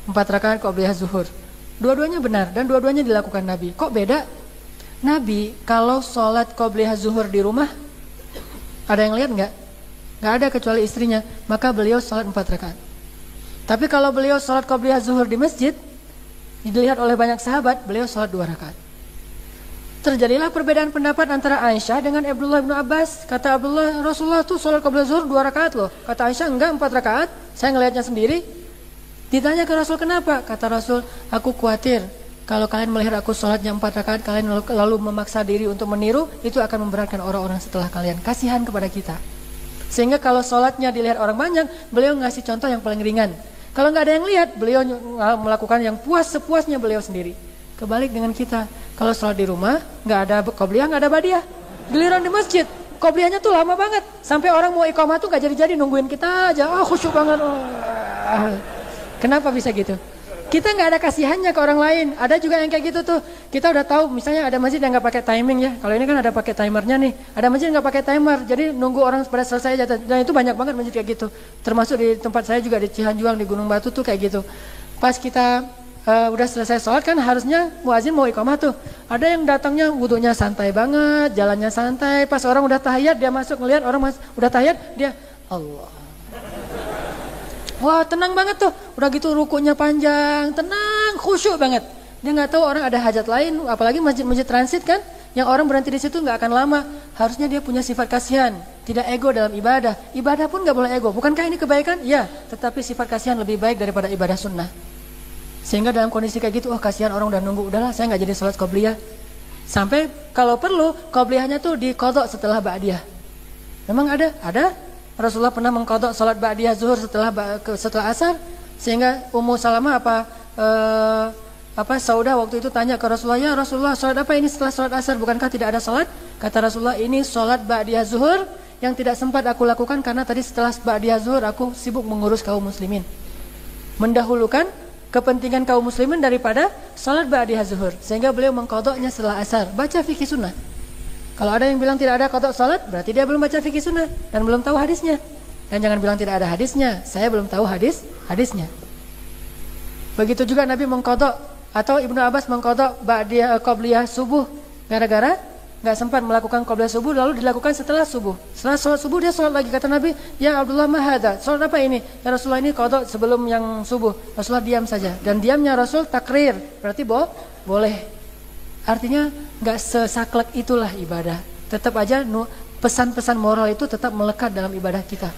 4 rakaat qobliyah zuhur. Dua-duanya benar dan dua-duanya dilakukan Nabi. Kok beda? Nabi kalau sholat qobliyah zuhur di rumah, ada yang lihat nggak? Nggak ada kecuali istrinya. Maka beliau sholat 4 rakaat. Tapi kalau beliau sholat qobliyah zuhur di masjid, dilihat oleh banyak sahabat, beliau sholat 2 rakaat. Terjadilah perbedaan pendapat antara Aisyah dengan Abdullah bin Abbas. Kata Abdullah, Rasulullah tuh sholat qobliyah zuhur 2 rakaat loh. Kata Aisyah, enggak, 4 rakaat. Saya ngelihatnya sendiri. Ditanya ke Rasul, kenapa? Kata Rasul, aku khawatir kalau kalian melihat aku sholatnya 4 rakaat, kalian lalu memaksa diri untuk meniru, itu akan memberatkan orang-orang setelah kalian. Kasihan kepada kita. Sehingga kalau sholatnya dilihat orang banyak, beliau ngasih contoh yang paling ringan. Kalau nggak ada yang lihat, beliau melakukan yang puas sepuasnya beliau sendiri. Kebalik dengan kita, kalau sholat di rumah nggak ada qobliyah, nggak ada badiah. Giliran di masjid, Qobliyahnya tuh lama banget. Sampai orang mau iqamah tuh gak jadi-jadi, nungguin kita aja. Khusyuk banget. Kenapa bisa gitu? Kita nggak ada kasihannya ke orang lain. Ada juga yang kayak gitu tuh. Kita udah tahu, misalnya ada masjid yang nggak pakai timing ya. Kalau ini kan ada pakai timernya nih. Ada masjid nggak pakai timer, jadi nunggu orang pada selesai aja. Dan itu banyak banget masjid kayak gitu. Termasuk di tempat saya juga di Cihanjuang, di Gunung Batu tuh kayak gitu. Pas kita udah selesai sholat kan harusnya muazin mau iqamah tuh. Ada yang datangnya wudunya santai banget, jalannya santai. Pas orang udah tahiyat dia masuk ngelihat orang udah tahiyat dia Allah. Wah tenang banget tuh, udah gitu rukunya panjang, tenang, khusyuk banget. Dia nggak tahu orang ada hajat lain, apalagi masjid-masjid transit kan, yang orang berhenti di situ nggak akan lama. Harusnya dia punya sifat kasihan, tidak ego dalam ibadah. Ibadah pun nggak boleh ego. Bukankah ini kebaikan? Ya, tetapi sifat kasihan lebih baik daripada ibadah sunnah. Sehingga dalam kondisi kayak gitu, kasihan orang udah nunggu, udahlah saya nggak jadi sholat qobliyah. Sampai kalau perlu qobliyahnya tuh diqadha setelah ba'diyah. Memang ada. Rasulullah pernah mengqadha salat ba'diyah zuhur setelah asar, sehingga Ummu Salamah Saudah waktu itu tanya ke Rasulullah, "Ya Rasulullah, salat apa ini setelah salat asar? Bukankah tidak ada salat?" Kata Rasulullah, "Ini salat ba'diyah zuhur yang tidak sempat aku lakukan karena tadi setelah ba'diyah zuhur aku sibuk mengurus kaum muslimin." Mendahulukan kepentingan kaum muslimin daripada salat ba'diyah zuhur, sehingga beliau mengqadhanya setelah asar. Baca fikih sunnah. Kalau ada yang bilang tidak ada qadha salat, berarti dia belum baca fikih sunnah dan belum tahu hadisnya. Dan jangan bilang tidak ada hadisnya, saya belum tahu hadisnya. Begitu juga Nabi mengqadha atau Ibnu Abbas mengqadha ba'diyah qobliyah subuh gara-gara nggak sempat melakukan qobliyah subuh, lalu dilakukan setelah subuh. Setelah sholat subuh dia sholat lagi, kata Nabi, "Ya Abdullah ma hadza? Sholat apa ini?" "Ya Rasulullah, ini qadha sebelum yang subuh." Rasulullah diam saja, dan diamnya Rasul takrir, berarti boleh. Artinya nggak sesaklek itulah ibadah. Tetap aja pesan-pesan moral itu tetap melekat dalam ibadah kita.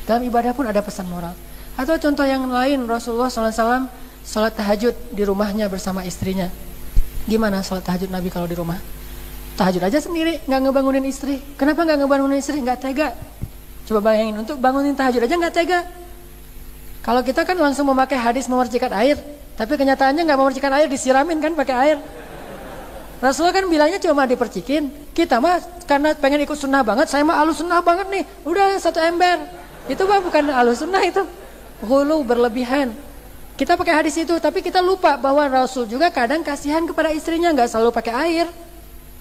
Dalam ibadah pun ada pesan moral. Atau contoh yang lain, Rasulullah SAW sholat tahajud di rumahnya bersama istrinya. Gimana sholat tahajud Nabi kalau di rumah? Tahajud aja sendiri, nggak ngebangunin istri. Kenapa nggak ngebangunin istri? Nggak tega. Coba bayangin, untuk bangunin tahajud aja nggak tega. Kalau kita kan langsung memakai hadis memercikan air, tapi kenyataannya nggak memercikan air, disiramin kan pakai air. Rasulullah kan bilangnya cuma dipercikin. Kita mah karena pengen ikut sunnah banget, saya mah alus sunnah banget nih, udah 1 ember. Itu mah bukan alus sunnah, itu ghulu, berlebihan. Kita pakai hadis itu, tapi kita lupa bahwa Rasul juga kadang kasihan kepada istrinya, nggak selalu pakai air.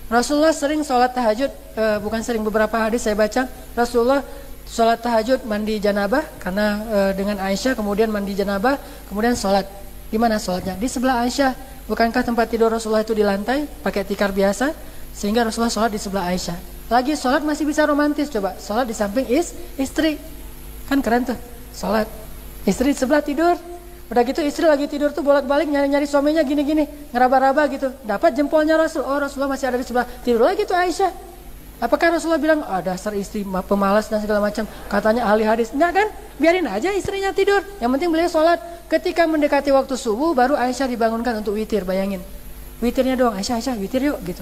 Rasulullah sering sholat tahajud, bukan sering, beberapa hadis saya baca, Rasulullah sholat tahajud mandi janabah, karena dengan Aisyah, kemudian mandi janabah, kemudian sholat. Di mana sholatnya? Di sebelah Aisyah. Bukankah tempat tidur Rasulullah itu di lantai, pakai tikar biasa, sehingga Rasulullah sholat di sebelah Aisyah. Lagi sholat masih bisa romantis, coba sholat di samping istri, kan keren tuh, sholat istri sebelah tidur. Udah gitu istri lagi tidur tuh bolak-balik nyari-nyari suaminya gini-gini, ngeraba-raba gitu, dapat jempolnya Rasul, oh Rasulullah masih ada di sebelah, tidur lagi tuh Aisyah. Apakah Rasulullah bilang, dasar istri pemalas dan segala macam, katanya ahli hadis? Enggak kan, biarin aja istrinya tidur, yang penting beliau sholat. Ketika mendekati waktu subuh, baru Aisyah dibangunkan untuk witir, bayangin. Witirnya doang, Aisyah witir yuk gitu.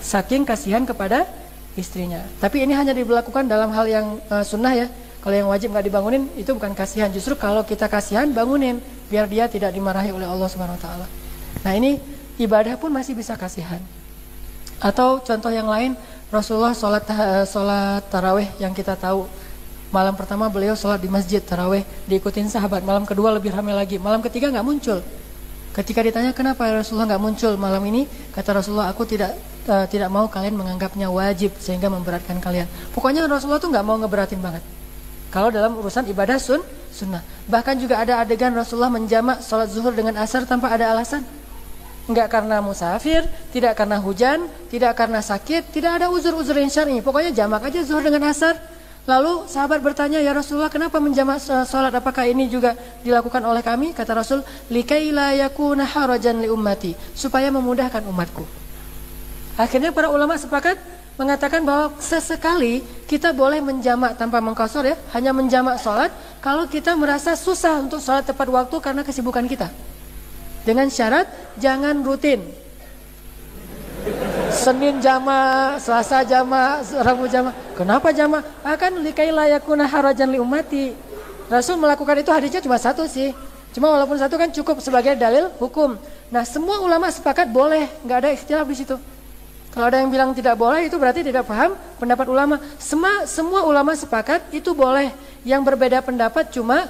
Saking kasihan kepada istrinya. Tapi ini hanya diberlakukan dalam hal yang sunnah ya. Kalau yang wajib nggak dibangunin, itu bukan kasihan. Justru kalau kita kasihan, bangunin, biar dia tidak dimarahi oleh Allah Subhanahu Wa Taala. Nah ini ibadah pun masih bisa kasihan. Atau contoh yang lain, Rasulullah sholat taraweh yang kita tahu. Malam pertama beliau sholat di masjid taraweh, diikutin sahabat. Malam kedua lebih ramai lagi. Malam ketiga nggak muncul. Ketika ditanya kenapa Rasulullah nggak muncul malam ini, kata Rasulullah, aku tidak mau kalian menganggapnya wajib sehingga memberatkan kalian. Pokoknya Rasulullah tuh nggak mau ngeberatin banget. Kalau dalam urusan ibadah sunnah. Bahkan juga ada adegan Rasulullah menjamak sholat zuhur dengan asar tanpa ada alasan. Enggak karena musafir, tidak karena hujan, tidak karena sakit, tidak ada uzur-uzur yang syar'i. Pokoknya jamak aja zuhur dengan asar. Lalu sahabat bertanya, "Ya Rasulullah, kenapa menjamak salat? Apakah ini juga dilakukan oleh kami?" Kata Rasul, "Likai la yakuna harajan li ummati," supaya memudahkan umatku. Akhirnya para ulama sepakat mengatakan bahwa sesekali kita boleh menjamak tanpa mengqasar ya, hanya menjamak salat kalau kita merasa susah untuk salat tepat waktu karena kesibukan kita. Dengan syarat jangan rutin. Senin jama, Selasa jama, Rabu jama. Kenapa jama? Akan likai layakuna harajan li ummati. Rasul melakukan itu hadisnya cuma satu sih. Cuma walaupun satu kan cukup sebagai dalil hukum. Nah semua ulama sepakat boleh, nggak ada ikhtilaf di situ. Kalau ada yang bilang tidak boleh, itu berarti tidak paham pendapat ulama. Semua ulama sepakat itu boleh. Yang berbeda pendapat cuma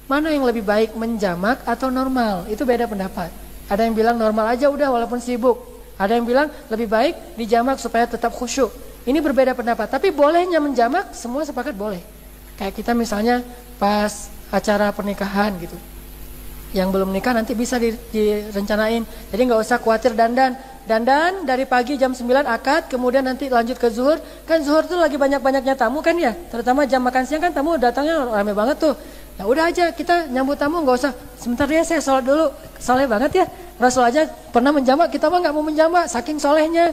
mana yang lebih baik, menjamak atau normal. Itu beda pendapat. Ada yang bilang normal aja udah walaupun sibuk. Ada yang bilang lebih baik dijamak supaya tetap khusyuk. Ini berbeda pendapat. Tapi bolehnya menjamak, semua sepakat boleh. Kayak kita misalnya pas acara pernikahan gitu. Yang belum nikah nanti bisa direncanain. Jadi nggak usah khawatir dandan dari pagi jam 9 akad, kemudian nanti lanjut ke zuhur. Kan zuhur tuh lagi banyak-banyaknya tamu kan ya. Terutama jam makan siang kan tamu datangnya rame banget tuh. Ya udah aja kita nyambut tamu, nggak usah sebentar ya saya sholat dulu. Soleh banget ya. Rasul aja pernah menjamak, kita mah nggak mau menjamak saking solehnya.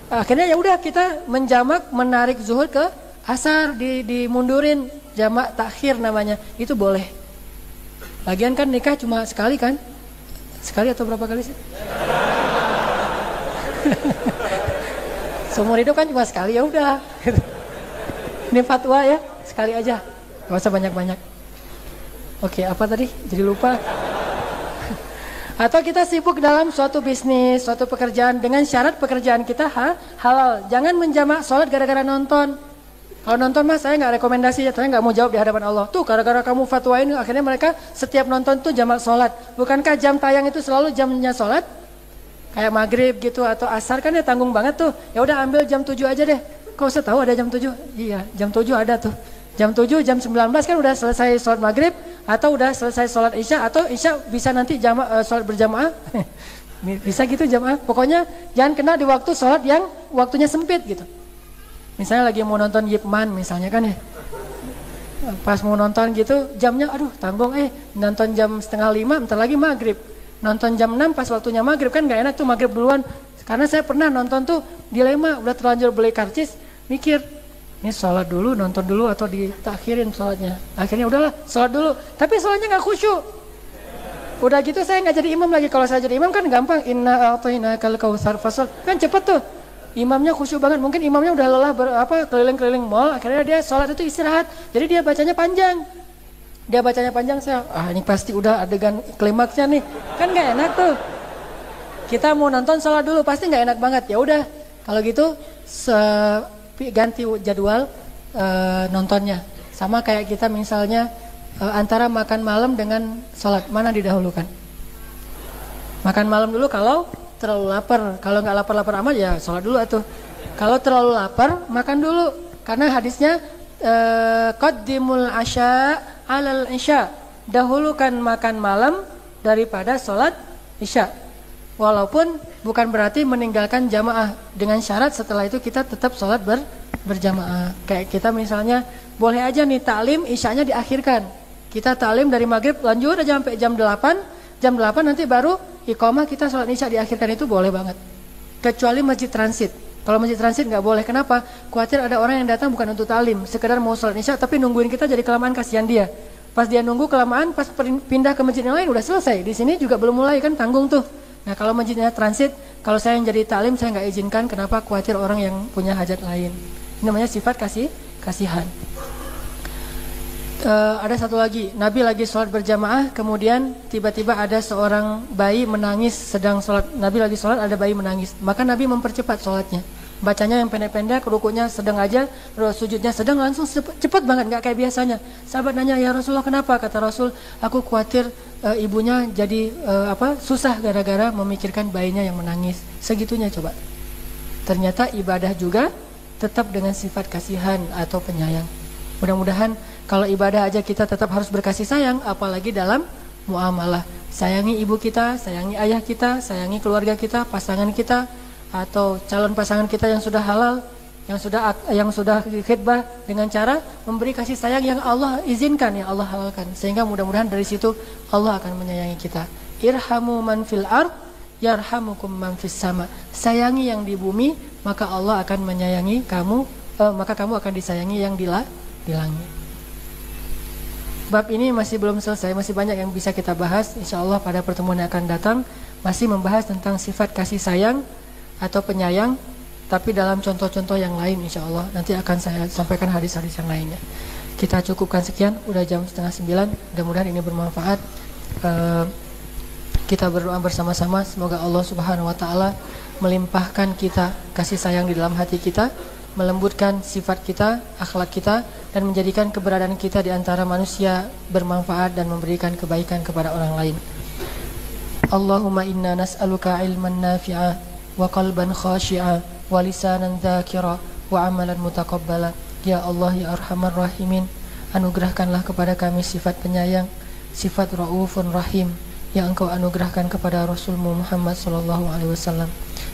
Akhirnya ya udah kita menjamak, menarik zuhur ke asar, dimundurin, jamak takhir namanya. Itu boleh. Lagian kan nikah cuma sekali kan? Sekali atau berapa kali sih? Seumur hidup kan cuma sekali, ya udah. Ini fatwa ya, sekali aja, nggak usah banyak-banyak. Oke, apa tadi? Jadi lupa. Atau kita sibuk dalam suatu bisnis, suatu pekerjaan dengan syarat pekerjaan kita halal. Jangan menjamak sholat gara-gara nonton. Kalau nonton mah saya nggak rekomendasi, saya nggak mau jawab di hadapan Allah. Tuh gara-gara kamu fatwain, akhirnya mereka setiap nonton tuh jamak sholat. Bukankah jam tayang itu selalu jamnya sholat? Kayak maghrib gitu atau asar kan ya tanggung banget tuh. Ya udah ambil jam 7 aja deh. Kok usah tahu ada jam 7? Iya, jam 7 ada tuh. Jam 7, jam 19 kan udah selesai sholat maghrib atau udah selesai sholat isya atau isya bisa nanti sholat berjamaah. Bisa gitu jamaah. Pokoknya jangan kena di waktu sholat yang waktunya sempit gitu. Misalnya lagi mau nonton Yipman misalnya kan ya. Pas mau nonton gitu jamnya aduh tanggung nonton jam 4:30 bentar lagi maghrib. Nonton jam 6 pas waktunya maghrib kan gak enak tuh maghrib duluan. Karena saya pernah nonton tuh dilema, udah terlanjur beli karcis, mikir ini sholat dulu, nonton dulu atau ditakhirin sholatnya. Akhirnya udahlah sholat dulu, tapi sholatnya gak khusyuk. Udah gitu saya gak jadi imam lagi. Kalau saya jadi imam kan gampang, inna a'tainakal kautsar fasol, kan cepet tuh. Imamnya khusyuk banget, mungkin imamnya udah lelah keliling-keliling mall, akhirnya dia sholat itu istirahat. Jadi dia bacanya panjang. Saya, ini pasti udah adegan klimaksnya nih. Kan gak enak tuh. Kita mau nonton sholat dulu, pasti gak enak banget. Ya udah, kalau gitu ganti jadwal nontonnya. Sama kayak kita misalnya antara makan malam dengan sholat, mana didahulukan? Makan malam dulu kalau terlalu lapar. Kalau nggak lapar-lapar amat ya sholat dulu atuh. Kalau terlalu lapar, makan dulu. Karena hadisnya qaddimul asya alal isya. Dahulukan makan malam daripada sholat isya. Walaupun bukan berarti meninggalkan jamaah. Dengan syarat setelah itu kita tetap sholat berjamaah. Kayak kita misalnya boleh aja nih taklim isyanya diakhirkan. Kita taklim dari maghrib lanjut aja sampai jam 8. Jam 8 nanti baru iqamah kita sholat isya diakhirkan, itu boleh banget. Kecuali masjid transit. Kalau masjid transit nggak boleh. Kenapa? Khawatir ada orang yang datang bukan untuk taklim, sekedar mau sholat isya tapi nungguin kita jadi kelamaan, kasihan dia. Pas dia nunggu kelamaan, pas pindah ke masjid yang lain udah selesai. Di sini juga belum mulai kan, tanggung tuh. Nah kalau masjidnya transit, kalau saya yang jadi taklim saya nggak izinkan. Kenapa? Khawatir orang yang punya hajat lain. Ini namanya sifat kasihan. Ada satu lagi, Nabi lagi sholat berjamaah, kemudian tiba-tiba ada seorang bayi menangis sedang sholat. Nabi lagi sholat, ada bayi menangis, maka Nabi mempercepat sholatnya. Bacanya yang pendek-pendek, rukunya sedang aja, sujudnya sedang, langsung cepat banget, nggak kayak biasanya. Sahabat nanya, ya Rasulullah kenapa? Kata Rasul, aku khawatir ibunya jadi susah gara-gara memikirkan bayinya yang menangis. Segitunya coba. Ternyata ibadah juga tetap dengan sifat kasihan atau penyayang. Mudah-mudahan kalau ibadah aja kita tetap harus berkasih sayang, apalagi dalam muamalah. Sayangi ibu kita, sayangi ayah kita, sayangi keluarga kita, pasangan kita, atau calon pasangan kita yang sudah halal, yang sudah khidbah, dengan cara memberi kasih sayang yang Allah izinkan, yang Allah halalkan. Sehingga mudah-mudahan dari situ Allah akan menyayangi kita. Irhamu man fil ard, yarhamukum man fis sama. Sayangi yang di bumi, maka Allah akan menyayangi kamu, maka kamu akan disayangi yang di langit. Bab ini masih belum selesai, masih banyak yang bisa kita bahas. Insya Allah pada pertemuan yang akan datang masih membahas tentang sifat kasih sayang atau penyayang, tapi dalam contoh-contoh yang lain insya Allah. Nanti akan saya sampaikan hadis-hadis yang lainnya. Kita cukupkan sekian, udah jam 8:30. Mudah-mudahan ini bermanfaat. Kita berdoa bersama-sama, semoga Allah Subhanahu wa taala melimpahkan kita kasih sayang di dalam hati kita, melembutkan sifat kita, akhlak kita, dan menjadikan keberadaan kita di antara manusia bermanfaat dan memberikan kebaikan kepada orang lain. Allahumma inna nas'aluka ilman nafi'a wa qalban khashi'a wa lisanan dzakira wa amalan mutaqabbala. Ya Allah, ya Arhamar Rahimin, anugerahkanlah kepada kami sifat penyayang, sifat Raufun Rahim yang Engkau anugerahkan kepada Rasulmu Muhammad sallallahu alaihi wasallam.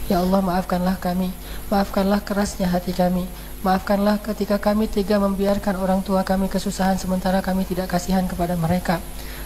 Ya Allah, maafkanlah kami, maafkanlah kerasnya hati kami, maafkanlah ketika kami tega membiarkan orang tua kami kesusahan sementara kami tidak kasihan kepada mereka.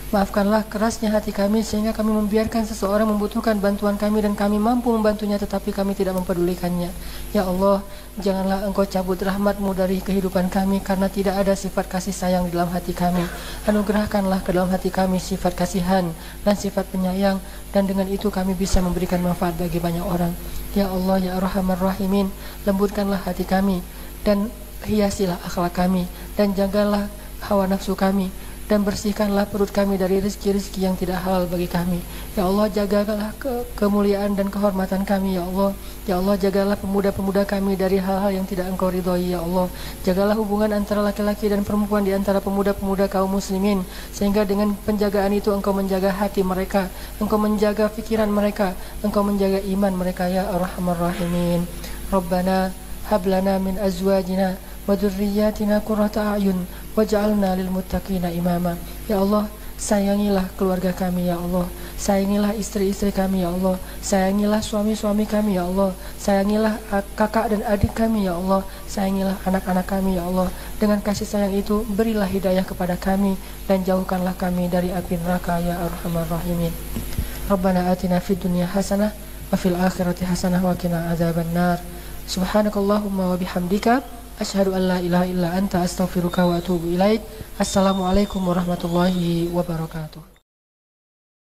Maafkanlah kerasnya hati kami sehingga kami membiarkan seseorang membutuhkan bantuan kami dan kami mampu membantunya tetapi kami tidak mempedulikannya. Ya Allah, janganlah Engkau cabut rahmat-Mu dari kehidupan kami karena tidak ada sifat kasih sayang di dalam hati kami. Anugerahkanlah ke dalam hati kami sifat kasihan dan sifat penyayang, dan dengan itu kami bisa memberikan manfaat bagi banyak orang. Ya Allah, ya Arhamar Rahimin, lembutkanlah hati kami dan hiasilah akhlak kami, dan jagalah hawa nafsu kami, dan bersihkanlah perut kami dari rezeki-rezeki yang tidak halal bagi kami. Ya Allah, jagalah kemuliaan dan kehormatan kami. Ya Allah, ya Allah, jagalah pemuda-pemuda kami dari hal-hal yang tidak Engkau ridhoi. Ya Allah, jagalah hubungan antara laki-laki dan perempuan di antara pemuda-pemuda kaum muslimin, sehingga dengan penjagaan itu Engkau menjaga hati mereka, Engkau menjaga pikiran mereka, Engkau menjaga iman mereka. Ya Arhamar Rahimin. Rabbana hablana min azwajina wa dzurriyyatina qurrata a'yun waj'alna lil muttaqina imama. Ya Allah, sayangilah keluarga kami. Ya Allah, sayangilah istri-istri kami. Ya Allah, sayangilah suami-suami kami. Ya Allah, sayangilah kakak dan adik kami. Ya Allah, sayangilah anak-anak kami. Ya Allah, dengan kasih sayang itu berilah hidayah kepada kami dan jauhkanlah kami dari api neraka. Ya Arhamar Rahimin. Rabbana atina fid dunya hasanah wa fil akhirati hasanah wa qina adzabannar. Subhanakallahumma wa bihamdika asyhadu an la ilaha illa anta astaghfiruka wa atubu ilaik. Assalamualaikum warahmatullahi wabarakatuh.